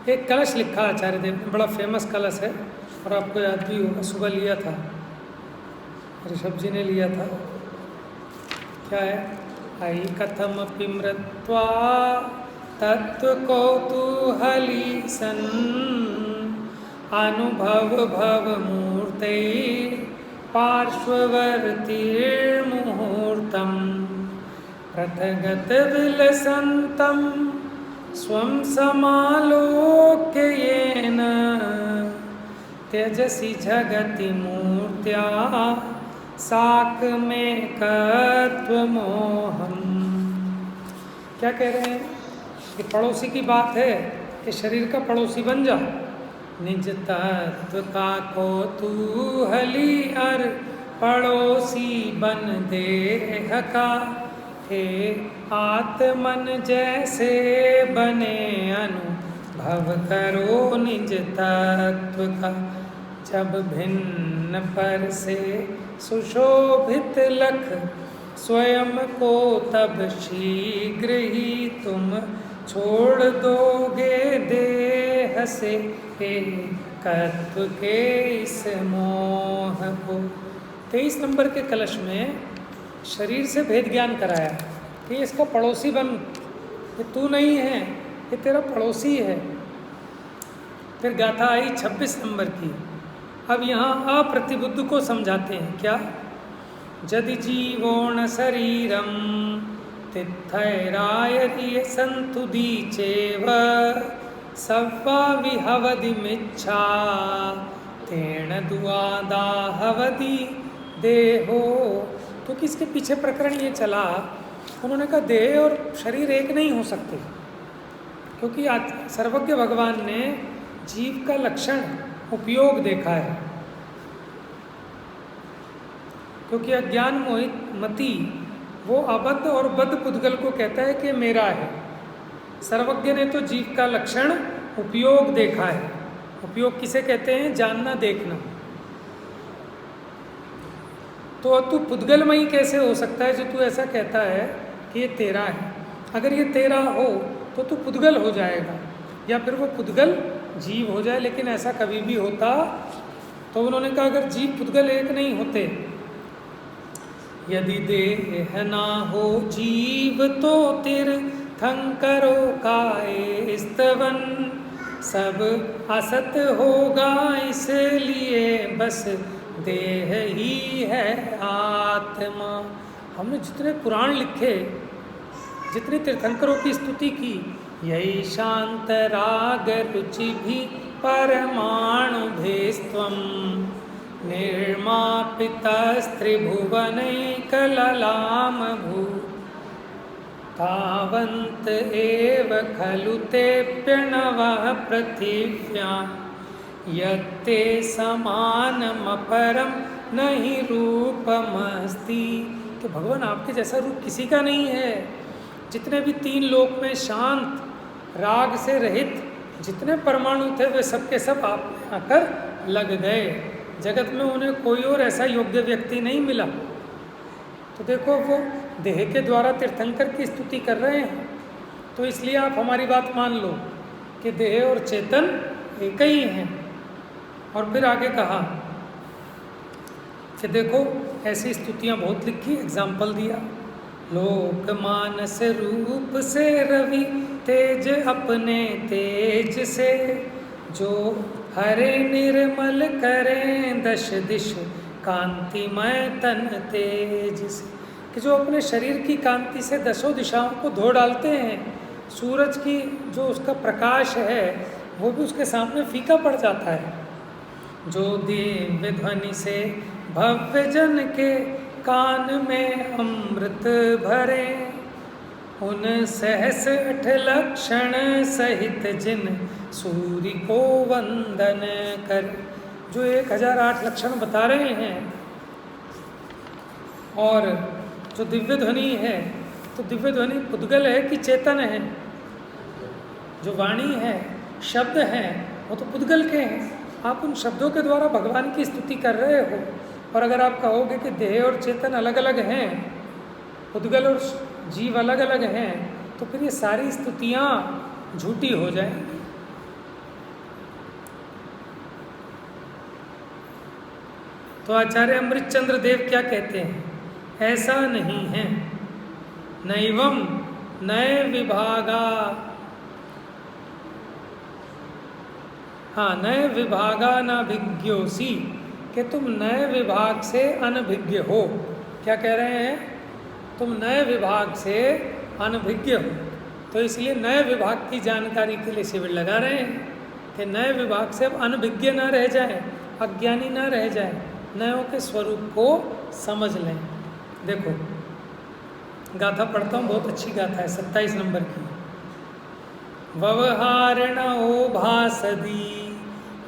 A: एक कलश लिखा आचार्य देव ने, बड़ा फेमस कलश है और आपको याद भी होगा, सुबह लिया था, ऋषभ जी ने लिया था। क्या है? आई कथम पिमृत्वा तत्व कौतूहली सन अनुभव भव मूर्ते पार्श्ववर्तीर्मुहूर्तम रथगत विलसंतम स्वं समालोक्य येन त्यजसि जगति मूर्त्या साकमेकत्वमोहम्। क्या कह रहे हैं? कि पड़ोसी की बात है कि शरीर का पड़ोसी बन जा। निज तत्व का कौतूहली अर पड़ोसी बन देह का, हे आत्मन जैसे बने अनुभव करो निज तत्व का। जब भिन्न पर से सुशोभित लख स्वयं को तब शीघ्र ही तुम छोड़ दोगे देह से एकत्व के इस मोह को। 23 नंबर के कलश में शरीर से भेद ज्ञान कराया कि इसका पड़ोसी बन, ये तू नहीं है, ये तेरा पड़ोसी है। फिर गाथा आई 26 नंबर की। अब यहाँ अप्रतिबुद्ध को समझाते हैं। क्या? जदि जीवोण शरीरम तिथैरायति सन्तु दीचेव सव्वा विहवदिमिच्छा तेण दुआदाहवदि देहो। तो किसके पीछे प्रकरण ये चला? उन्होंने कहा देह और शरीर एक नहीं हो सकते, क्योंकि सर्वज्ञ भगवान ने जीव का लक्षण उपयोग देखा है। क्योंकि अज्ञान मोहित मति वो अबद्ध और बद्ध पुद्गल को कहता है कि मेरा है। सर्वज्ञ ने तो जीव का लक्षण उपयोग देखा है। उपयोग किसे कहते हैं? जानना, देखना। तो तू पुद्गलमयी कैसे हो सकता है जो तू ऐसा कहता है कि ये तेरा है? अगर ये तेरा हो तो तू पुद्गल हो जाएगा, या फिर वो पुद्गल जीव हो जाए। लेकिन ऐसा कभी भी होता? तो उन्होंने कहा अगर जीव पुद्गल एक नहीं होते, यदि देह ना हो जीव तो तीर्थंकरो काय स्तवन सब असत होगा, इसलिए बस देह ही है आत्मा। हमने जितने पुराण लिखे, जितने तीर्थंकरों की स्तुति की, यही शांत राग रुचि भी परमाणु भेस्त्वम निर्मापितस्त्रिभुवनैकललाम भू तावन्त एव खलु तेऽप्यणवः पृथिव्यां यत्ते समानमपरं नहि रूपमस्ति। तो भगवान आपके जैसा रूप किसी का नहीं है। जितने भी 3 लोक में शांत, राग से रहित, जितने परमाणु थे वे सब के सब आप में आकर लग गए। जगत में उन्हें कोई और ऐसा योग्य व्यक्ति नहीं मिला। तो देखो वो देह के द्वारा तीर्थंकर की स्तुति कर रहे हैं, तो इसलिए आप हमारी बात मान लो कि देह और चेतन एक ही हैं। और फिर आगे कहा कि देखो ऐसी स्तुतियाँ बहुत लिखी, एग्जाम्पल दिया। लोक मानस रूप से रवि तेज अपने तेज से, जो हरे निर्मल करें दश दिश कांतिमय तन तेज से, कि जो अपने शरीर की कांति से दसों दिशाओं को धो डालते हैं। सूरज की जो उसका प्रकाश है वो भी उसके सामने फीका पड़ जाता है। जो दिव्य ध्वनि से भव्य जन के कान में अमृत भरे, उन सहस 8 लक्षण सहित जिन सूर्य को वंदन कर। जो 1008 लक्षण बता रहे हैं। और जो दिव्य ध्वनि है, तो दिव्य ध्वनि पुद्गल है कि चेतन है? जो वाणी है, शब्द हैं, वो तो पुद्गल के हैं। आप उन शब्दों के द्वारा भगवान की स्तुति कर रहे हो। और अगर आप कहोगे कि देह और चेतन अलग अलग हैं, पुद्गल और जीव अलग अलग हैं, तो फिर ये सारी स्तुतियाँ झूठी हो जाएंगी। तो आचार्य अमृतचंद्र देव क्या कहते हैं? ऐसा नहीं है। नैवम नए विभागा, हाँ, नए विभागा नाभिज्ञोसी, कि तुम नए विभाग से अनभिज्ञ हो। क्या कह रहे हैं? तुम नए विभाग से अनभिज्ञ हो। तो इसलिए नए विभाग की जानकारी के लिए शिविर लगा रहे हैं कि नए विभाग से अब अनभिज्ञ ना रह जाए, अज्ञानी ना रह जाए, नयों के स्वरूप को समझ लें। देखो गाथा पढ़ता हूँ, बहुत अच्छी गाथा है, 27 नंबर की। व्यवहारण ओ भासदी,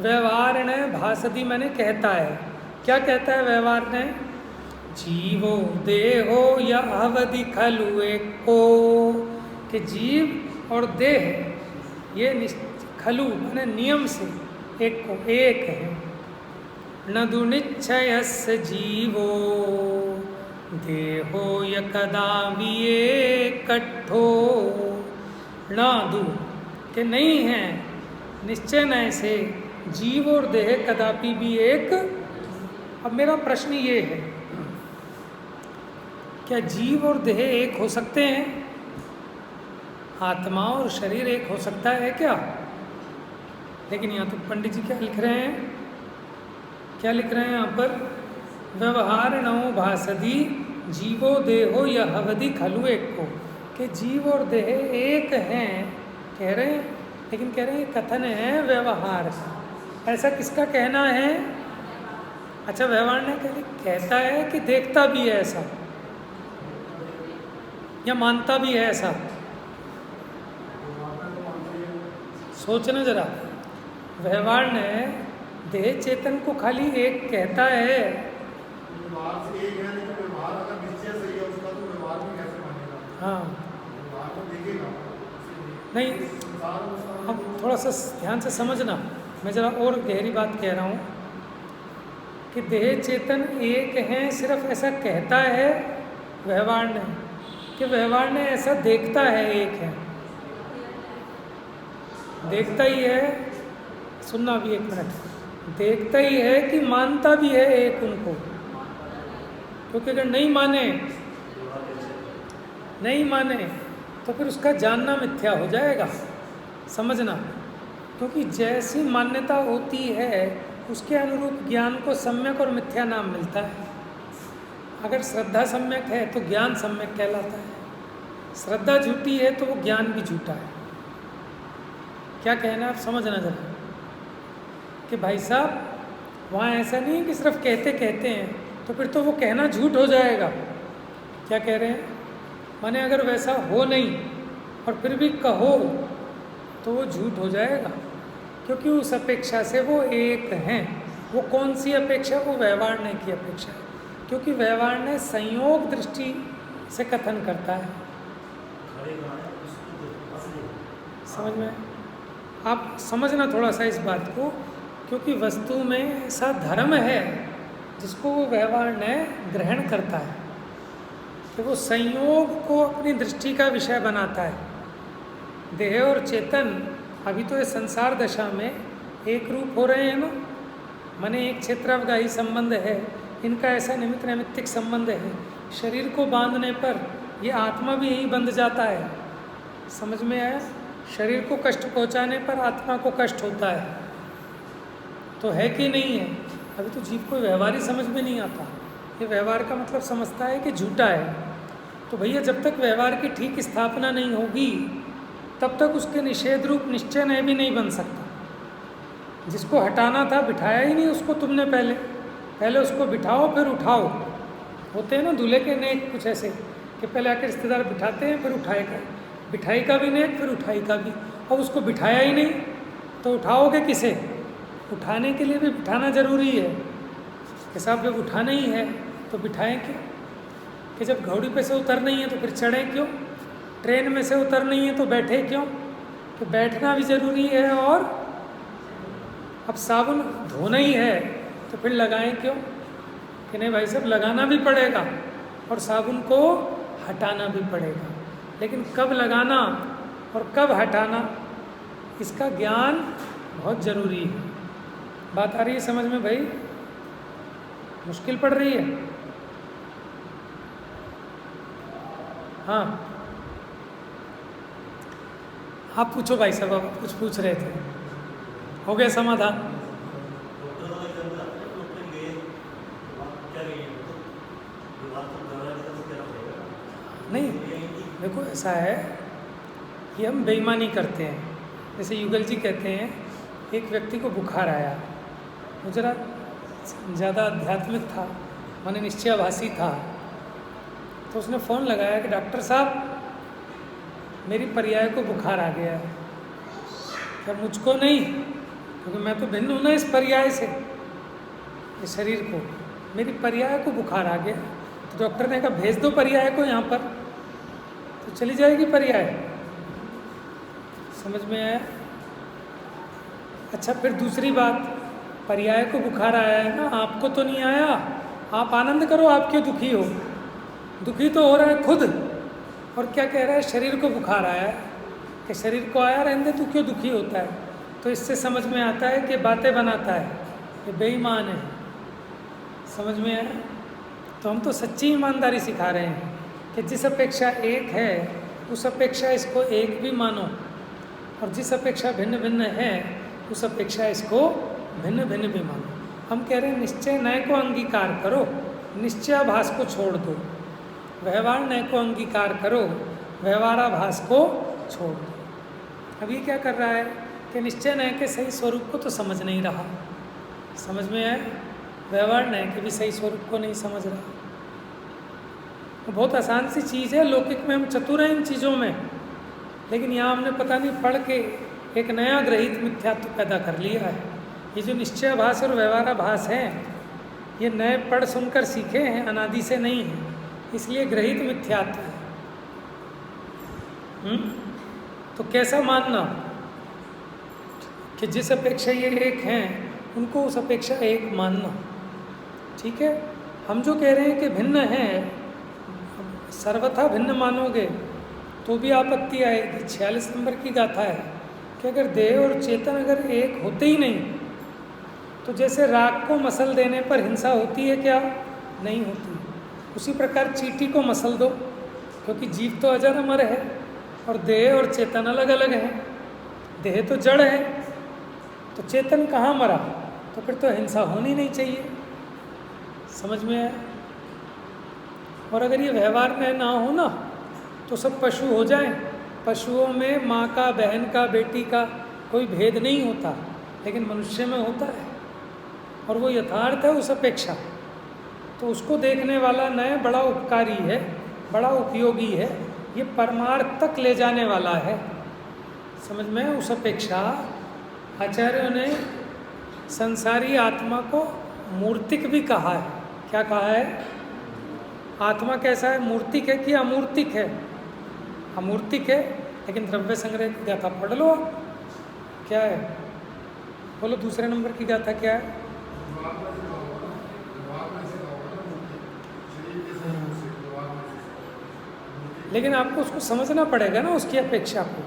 A: व्यवहारण भासदी मैंने कहता है। क्या कहता है व्यवहार ने? जीवो देहो या अवधि खलु एको, कि जीव और देह ये खलु मैंने नियम से एक को एक है। न दुनिच्छयस जीवो देहो य कदा विये कट्ठो, ना दू कि नहीं है निश्चय न से जीव और देह कदापि भी एक। अब मेरा प्रश्न ये है, क्या जीव और देह एक हो सकते हैं? आत्मा और शरीर एक हो सकता है क्या? लेकिन यहाँ तो पंडित जी क्या लिख रहे हैं? क्या लिख रहे हैं यहाँ पर? व्यवहार नौ भासदी जीवो देहो यह हवधि खलु एक को, कि जीव और देह एक हैं कह रहे हैं, लेकिन कह रहे हैं कथन है व्यवहार। ऐसा किसका कहना है? अच्छा, व्यवहार ने कहता है कि देखता भी है ऐसा, या मानता भी है ऐसा? सोचना जरा। व्यवहार ने देह चेतन को खाली एक कहता है। हाँ, नहीं, अब थोड़ा सा ध्यान से समझना, मैं ज़रा और गहरी बात कह रहा हूँ कि देह चेतन एक हैं, सिर्फ ऐसा कहता है व्यवहार ने, कि व्यवहार ने ऐसा देखता है एक है, देखता ही है। सुनना भी एक मिनट, देखता ही है कि मानता भी है एक उनको, क्योंकि अगर नहीं माने तो फिर उसका जानना मिथ्या हो जाएगा। समझना, क्योंकि जैसी मान्यता होती है उसके अनुरूप ज्ञान को सम्यक और मिथ्या नाम मिलता है। अगर श्रद्धा सम्यक है तो ज्ञान सम्यक कहलाता है, श्रद्धा झूठी है तो वो ज्ञान भी झूठा है। क्या कहना है आप समझना जरा, कि भाई साहब वहाँ ऐसा नहीं है कि सिर्फ कहते हैं, तो फिर तो वो कहना झूठ हो जाएगा। क्या कह रहे हैं? माने अगर वैसा हो नहीं और फिर भी कहो तो वो झूठ हो जाएगा, क्योंकि उस अपेक्षा से वो एक हैं। वो कौन सी अपेक्षा? वो व्यवहार ने की अपेक्षा, क्योंकि व्यवहार ने संयोग दृष्टि से कथन करता है। समझ में? आप समझना थोड़ा सा इस बात को, क्योंकि वस्तु में ऐसा धर्म है जिसको वो व्यवहार न्याय ग्रहण करता है कि वो संयोग को अपनी दृष्टि का विषय बनाता है। देह और चेतन अभी तो ये संसार दशा में एक रूप हो रहे हैं ना, माने एक क्षेत्रावगाही संबंध है, इनका ऐसा निमित्त नैमित्तिक संबंध है। शरीर को बांधने पर ये आत्मा भी यही बंध जाता है। समझ में आया? शरीर को कष्ट पहुंचाने पर आत्मा को कष्ट होता है, तो है कि नहीं है? अभी तो जीव को व्यवहार ही समझ में नहीं आता। ये व्यवहार का मतलब समझता है कि झूठा है। तो भैया जब तक व्यवहार की ठीक स्थापना नहीं होगी तब तक उसके निषेध रूप निश्चय न्याय भी नहीं बन सकता। जिसको हटाना था बिठाया ही नहीं उसको तुमने, पहले उसको बिठाओ फिर उठाओ। होते हैं ना दूल्हे के नेक कुछ ऐसे कि पहले आकर रिश्तेदार बिठाते हैं फिर उठाएगा, बिठाई का भी नेक फिर उठाई का भी। अब उसको बिठाया ही नहीं तो उठाओगे किसे? उठाने के लिए भी बिठाना जरूरी है कि साहब जब उठाना ही है तो बिठाएं क्यों? कि जब घोड़ी पे से उतर नहीं है तो फिर चढ़ें क्यों? ट्रेन में से उतर नहीं है तो बैठे क्यों? तो बैठना भी ज़रूरी है। और अब साबुन धोना ही है तो फिर लगाएं क्यों? कि नहीं भाई साहब लगाना भी पड़ेगा और साबुन को हटाना भी पड़ेगा, लेकिन कब लगाना और कब हटाना इसका ज्ञान बहुत ज़रूरी है। बात आ रही है समझ में भाई? मुश्किल पड़ रही है? हाँ आप पूछो भाई साहब, आप कुछ पूछ रहे थे, हो गया समाधान? नहीं देखो ऐसा है कि हम बेईमानी करते हैं। जैसे युगल जी कहते हैं एक व्यक्ति को बुखार आया, वो जरा ज़्यादा आध्यात्मिक था, माने निश्चयाभासी था, तो उसने फ़ोन लगाया कि डॉक्टर साहब मेरी पर्याय को बुखार आ गया है। क्या मुझको नहीं, क्योंकि मैं तो भिन्न हूँ ना इस पर्याय से, इस शरीर को, मेरी पर्याय को बुखार आ गया। तो डॉक्टर ने कहा भेज दो पर्याय को यहाँ पर, तो चली जाएगी पर्याय। समझ में आया? अच्छा फिर दूसरी बात, पर्याय को बुखार आया है ना, आपको तो नहीं आया, आप आनंद करो, आप क्यों दुखी हो? दुखी तो हो रहा है खुद। और क्या कह रहा है? शरीर को बुखार आया है, कि शरीर को आया रहने दे, तू क्यों दुखी होता है? तो इससे समझ में आता है कि बातें बनाता है, ये बेईमान है। समझ में आया? तो हम तो सच्ची ईमानदारी सिखा रहे हैं कि जिस अपेक्षा एक है उस अपेक्षा इसको एक भी मानो, और जिस अपेक्षा भिन्न भिन्न है उस अपेक्षा इसको भिन्न भिन्न भी मानो। हम कह रहे हैं निश्चय न्याय को अंगीकार करो, निश्चयाभास को छोड़ दो। व्यवहार न्याय को अंगीकार करो, व्यवहाराभास को छोड़ दो। अब ये क्या कर रहा है कि निश्चय न्याय के सही स्वरूप को तो समझ नहीं रहा। समझ में आया? व्यवहार न्याय के भी सही स्वरूप को नहीं समझ रहा। बहुत आसान सी चीज़ है, लौकिक में हम चतुर हैं इन चीज़ों में, लेकिन यहाँ हमने पता नहीं पढ़ के एक नया ग्रहित मिथ्यात्व पैदा कर लिया है। ये जो निश्चयाभास और व्यवहाराभास है ये नए पढ़ सुनकर सीखे हैं, अनादि से नहीं है, इसलिए ग्रहित मिथ्यात्व है। तो कैसा मानना कि जिस अपेक्षा ये एक हैं उनको उस अपेक्षा एक मानना। ठीक है, हम जो कह रहे हैं कि भिन्न हैं, सर्वथा भिन्न मानोगे तो भी आपत्ति आएगी। 46 नंबर की गाथा है कि अगर देह और चेतन अगर एक होते ही नहीं तो जैसे राख को मसल देने पर हिंसा होती है क्या? नहीं होती। उसी प्रकार चींटी को मसल दो, क्योंकि जीव तो अजर अमर है और देह और चेतन अलग अलग है। देह तो जड़ है, तो चेतन कहाँ मरा? तो फिर तो हिंसा होनी नहीं चाहिए। समझ में आया? और अगर ये व्यवहार में ना हो ना तो सब पशु हो जाएं। पशुओं में माँ का, बहन का, बेटी का कोई भेद नहीं होता, लेकिन मनुष्य में होता है, और वो यथार्थ है उस अपेक्षा। तो उसको देखने वाला नए बड़ा उपकारी है, बड़ा उपयोगी है, ये परमार्थ तक ले जाने वाला है। समझ में? उस अपेक्षा आचार्यों ने संसारी आत्मा को मूर्तिक भी कहा है। क्या कहा है? आत्मा कैसा है? मूर्तिक है कि अमूर्तिक है? अमूर्तिक है, लेकिन द्रव्य संग्रह की गाथा पढ़ लो क्या है? बोलो दूसरे नंबर की गाथा क्या है? लेकिन आपको उसको समझना पड़ेगा ना, उसकी अपेक्षा को।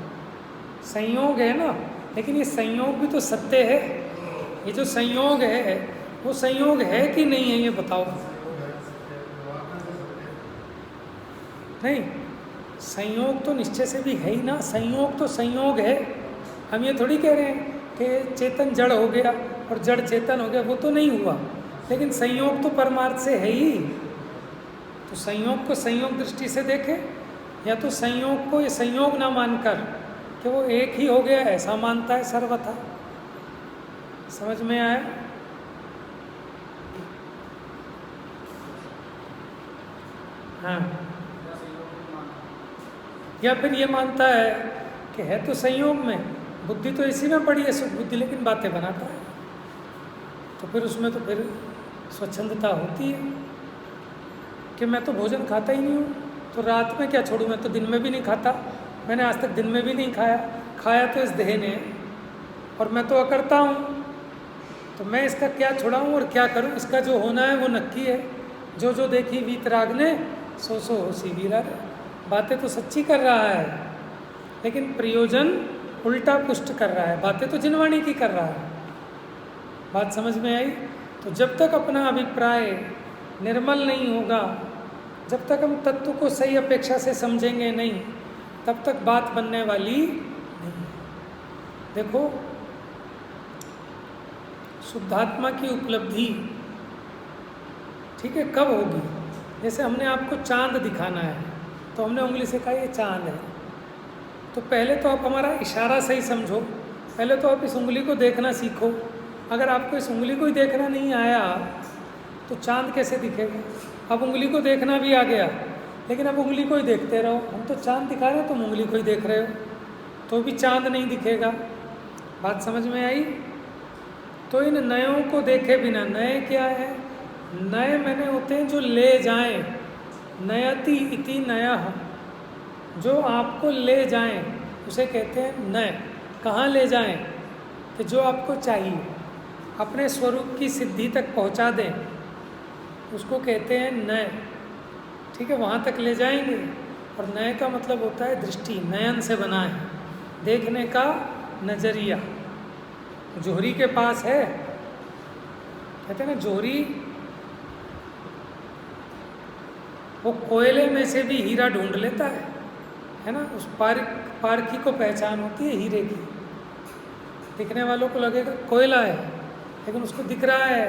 A: संयोग है ना, लेकिन ये संयोग भी तो सत्य है। ये जो संयोग है वो संयोग है कि नहीं है, ये बताओ। नहीं, संयोग तो निश्चय से भी है ही ना। संयोग तो संयोग है। हम ये थोड़ी कह रहे हैं कि चेतन जड़ हो गया और जड़ चेतन हो गया, वो तो नहीं हुआ। लेकिन संयोग तो परमार्थ से है ही। तो संयोग को संयोग दृष्टि से देखें, या तो संयोग को ये संयोग ना मानकर कि वो एक ही हो गया ऐसा मानता है सर्वथा। समझ में आया? हाँ। या फिर ये मानता है कि है तो संयोग में, बुद्धि तो इसी में पड़ी है सुख बुद्धि, लेकिन बातें बनाता है। तो फिर उसमें तो फिर स्वच्छंदता होती है कि मैं तो भोजन खाता ही नहीं हूँ, तो रात में क्या छोड़ूँ? मैं तो दिन में भी नहीं खाता, मैंने आज तक दिन में भी नहीं खाया, खाया तो इस देह ने, और मैं तो अकर्ता हूँ, तो मैं इसका क्या छुड़ाऊँ और क्या करूँ? इसका जो होना है वो नक्की है। जो जो देखी वीतराग ने सो सो होसी वीरा। बातें तो सच्ची कर रहा है, लेकिन प्रयोजन उल्टा पुष्ट कर रहा है। बातें तो जिनवाणी की कर रहा है। बात समझ में आई? तो जब तक अपना अभिप्राय निर्मल नहीं होगा, जब तक हम तत्व को सही अपेक्षा से समझेंगे नहीं, तब तक बात बनने वाली नहीं। देखो, शुद्धात्मा की उपलब्धि, ठीक है, कब होगी? जैसे हमने आपको चांद दिखाना है, तो हमने उंगली से कहा ये चांद है, तो पहले तो आप हमारा इशारा सही समझो, पहले तो आप इस उंगली को देखना सीखो। अगर आपको इस उंगली को ही देखना नहीं आया तो चांद कैसे दिखेगा? अब उंगली को देखना भी आ गया, लेकिन अब उंगली को ही देखते रहो। हम तो चांद दिखा रहे हो, तुम उंगली को ही देख रहे हो, तो भी चांद नहीं दिखेगा। बात समझ में आई? तो इन नयों को देखे बिना, नए क्या है? नए मैंने होते हैं जो ले जाएं, नयति इति नयः, जो आपको ले जाएं उसे कहते हैं नए। कहाँ ले जाएं? कि जो आपको चाहिए, अपने स्वरूप की सिद्धि तक पहुँचा दें, उसको कहते हैं नए। ठीक है, वहाँ तक ले जाएंगे। और नए का मतलब होता है दृष्टि, नयन से बना है, देखने का नजरिया। जोहरी के पास है, कहते हैं ना, जोहरी वो कोयले में से भी हीरा ढूंढ लेता है ना। उस पारखी को पहचान होती है हीरे की। दिखने वालों को लगेगा कोयला है, लेकिन उसको दिख रहा है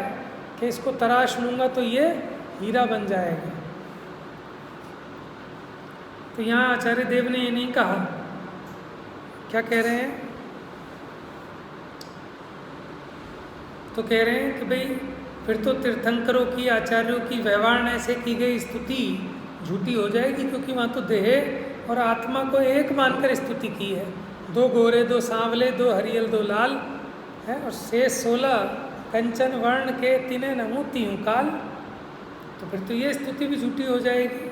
A: कि इसको तराश लूँगा तो ये हीरा बन जाएगा। तो यहाँ आचार्य देव ने ये नहीं कहा। क्या कह रहे हैं? तो कह रहे हैं कि भाई फिर तो तीर्थंकरों की, आचार्यों की व्यवहार से की गई स्तुति झूठी हो जाएगी, क्योंकि वहाँ तो देह और आत्मा को एक मानकर स्तुति की है। 2 गोरे 2 सांवले 2 हरियल 2 लाल है, और शेष 16 कंचन वर्ण के तिने नमो तीहूं काल। तो फिर तो ये स्तुति भी झूठी हो जाएगी।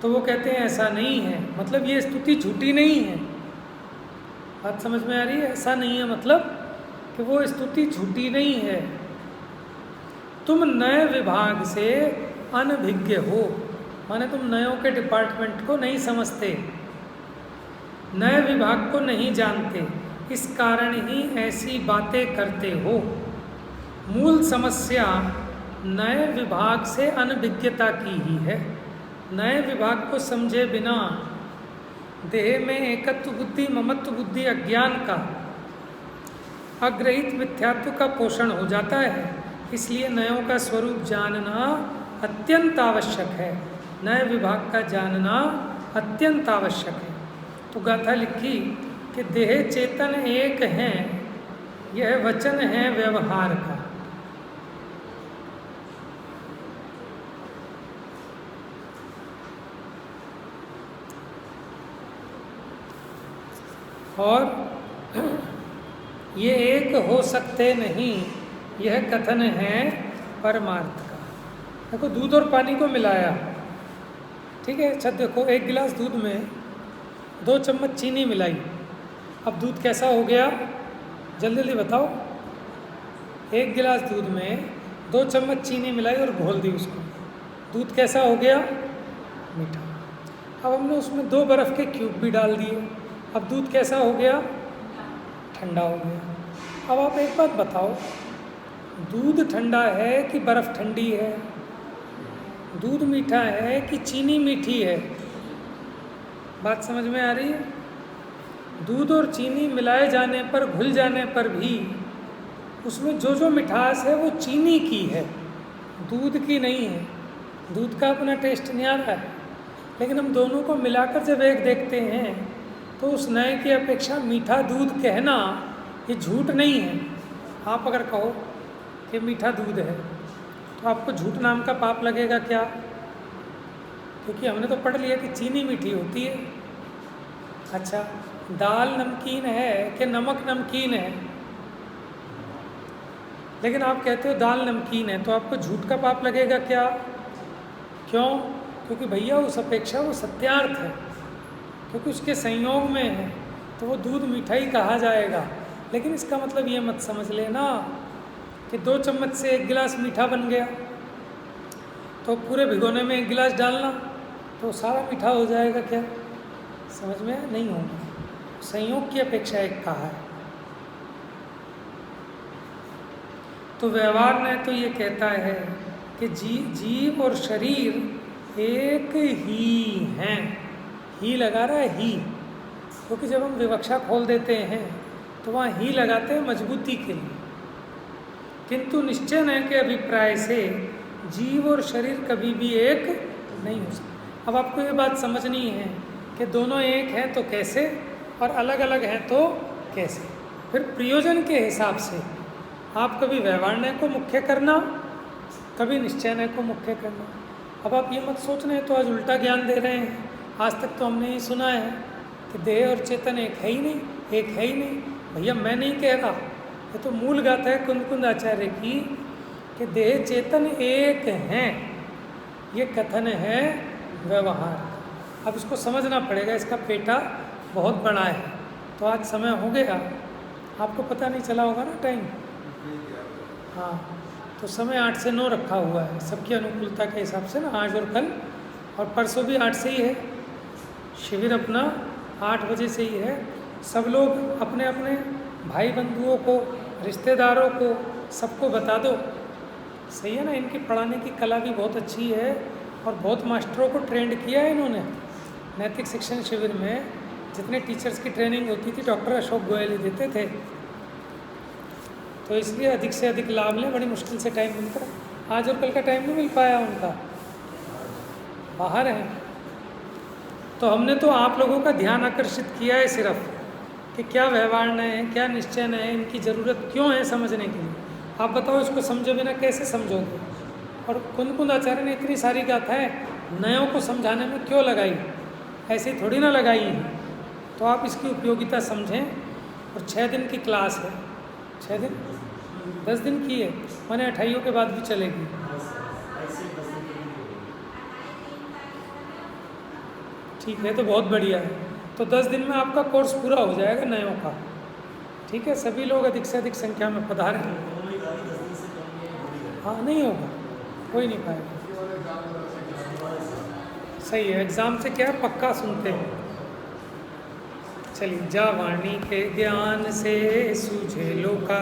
A: तो वो कहते हैं ऐसा नहीं है, मतलब ये स्तुति झूठी नहीं है। बात समझ में आ रही है? ऐसा नहीं है मतलब कि वो स्तुति झूठी नहीं है। तुम नए विभाग से अनभिज्ञ हो, माने तुम नयों के डिपार्टमेंट को नहीं समझते, नए विभाग को नहीं जानते, इस कारण ही ऐसी बातें करते हो। मूल समस्या नए विभाग से अनभिज्ञता की ही है। नए विभाग को समझे बिना देह में एकत्व बुद्धि, ममत्व बुद्धि, अज्ञान का, अग्रहित मिथ्यात्व का पोषण हो जाता है। इसलिए नयों का स्वरूप जानना अत्यंत आवश्यक है। नए विभाग का जानना अत्यंत आवश्यक है। तो गाथा लिखी कि देह चेतन एक हैं, यह वचन है व्यवहार का। और ये एक हो सकते नहीं, यह कथन है परमार्थ का। देखो, दूध और पानी को मिलाया, ठीक है। अच्छा देखो, 1 गिलास दूध में 2 चम्मच चीनी मिलाई, अब दूध कैसा हो गया, जल्दी जल्दी बताओ। 1 गिलास दूध में 2 चम्मच चीनी मिलाई और घोल दी उसको, दूध कैसा हो गया, मीठा। अब हमने उसमें 2 बर्फ़ के क्यूब भी डाल दिए, अब दूध कैसा हो गया, ठंडा हो गया। अब आप एक बात बताओ, दूध ठंडा है कि बर्फ़ ठंडी है, दूध मीठा है कि चीनी मीठी है, बात समझ में आ रही है? दूध और चीनी मिलाए जाने पर, घुल जाने पर भी उसमें जो जो मिठास है वो चीनी की है, दूध की नहीं है। दूध का अपना टेस्ट नहीं आ रहा है, लेकिन हम दोनों को मिलाकर जब एक देखते हैं तो उस नए की अपेक्षा मीठा दूध कहना ये झूठ नहीं है। आप अगर कहो कि मीठा दूध है तो आपको झूठ नाम का पाप लगेगा क्या? क्योंकि हमने तो पढ़ लिया कि चीनी मीठी होती है। अच्छा, दाल नमकीन है कि नमक नमकीन है, लेकिन आप कहते हो दाल नमकीन है, तो आपको झूठ का पाप लगेगा क्या? क्यों? क्योंकि भैया उस अपेक्षा वो सत्यार्थ है, क्योंकि उसके संयोग में है तो वो दूध मीठा ही कहा जाएगा। लेकिन इसका मतलब ये मत समझ लेना कि 2 चम्मच से 1 गिलास मीठा बन गया तो पूरे भिगोने में 1 गिलास डालना तो सारा मीठा हो जाएगा क्या? समझ में नहीं होगा। संयोग की अपेक्षा एक कहा है। तो व्यवहार ने तो ये कहता है कि जीव और शरीर एक ही हैं। ही लगा रहा है ही, क्योंकि जब हम विवक्षा खोल देते हैं तो वहाँ ही लगाते हैं मजबूती के लिए। किंतु निश्चय न के अभिप्राय से जीव और शरीर कभी भी एक नहीं हो सकता। अब आपको ये बात समझनी है कि दोनों एक हैं तो कैसे, और अलग अलग हैं तो कैसे। फिर प्रयोजन के हिसाब से आप कभी व्यवहार को मुख्य करना, कभी निश्चय को मुख्य करना। अब आप ये मत सोचना तो आज उल्टा ज्ञान दे रहे हैं। आज तक तो हमने ये सुना है कि देह और चेतन एक है ही नहीं, एक है ही नहीं। भैया मैं नहीं कह रहा, ये तो मूल गाथा है कुंद आचार्य की कि देह चेतन एक हैं, ये कथन है व्यवहार। अब इसको समझना पड़ेगा, इसका पेटा बहुत बड़ा है। तो आज समय हो गया, आपको पता नहीं चला होगा ना टाइम। हाँ, तो समय 8 से 9 रखा हुआ है सबकी अनुकूलता के हिसाब से ना, आज और कल, और परसों भी 8 से ही है। शिविर अपना 8 बजे से ही है। सब लोग अपने अपने भाई बंधुओं को, रिश्तेदारों को, सबको बता दो। सही है ना? इनकी पढ़ाने की कला भी बहुत अच्छी है और बहुत मास्टरों को ट्रेंड किया है इन्होंने। नैतिक शिक्षण शिविर में जितने टीचर्स की ट्रेनिंग होती थी डॉक्टर अशोक गोयल ही देते थे, तो इसलिए अधिक से अधिक लाभ लें। बड़ी मुश्किल से टाइम मिलता है, आज और कल का टाइम नहीं मिल पाया उनका, बाहर हैं। तो हमने तो आप लोगों का ध्यान आकर्षित किया है सिर्फ कि क्या व्यवहार न है, क्या निश्चय न है, इनकी ज़रूरत क्यों है समझने के लिए। आप बताओ, इसको समझो बिना कैसे समझोगे? और कुंद आचार्य ने इतनी सारी गाथाएं नयों को समझाने में क्यों लगाई? ऐसे थोड़ी ना लगाई है। तो आप इसकी उपयोगिता समझें। और 6 दिन की क्लास है, 6 दिन 10 दिन की है, मैंने 28 के बाद भी चलेगी। ठीक है, तो बहुत बढ़िया है। तो 10 दिन में आपका कोर्स पूरा हो जाएगा नयों का। ठीक है, सभी लोग अधिक से अधिक संख्या में पधारें। हाँ, नहीं होगा, कोई नहीं पाएगा। सही है, एग्ज़ाम से क्या पक्का सुनते हैं। चलिए, जा वाणी के ज्ञान से सूझे लोका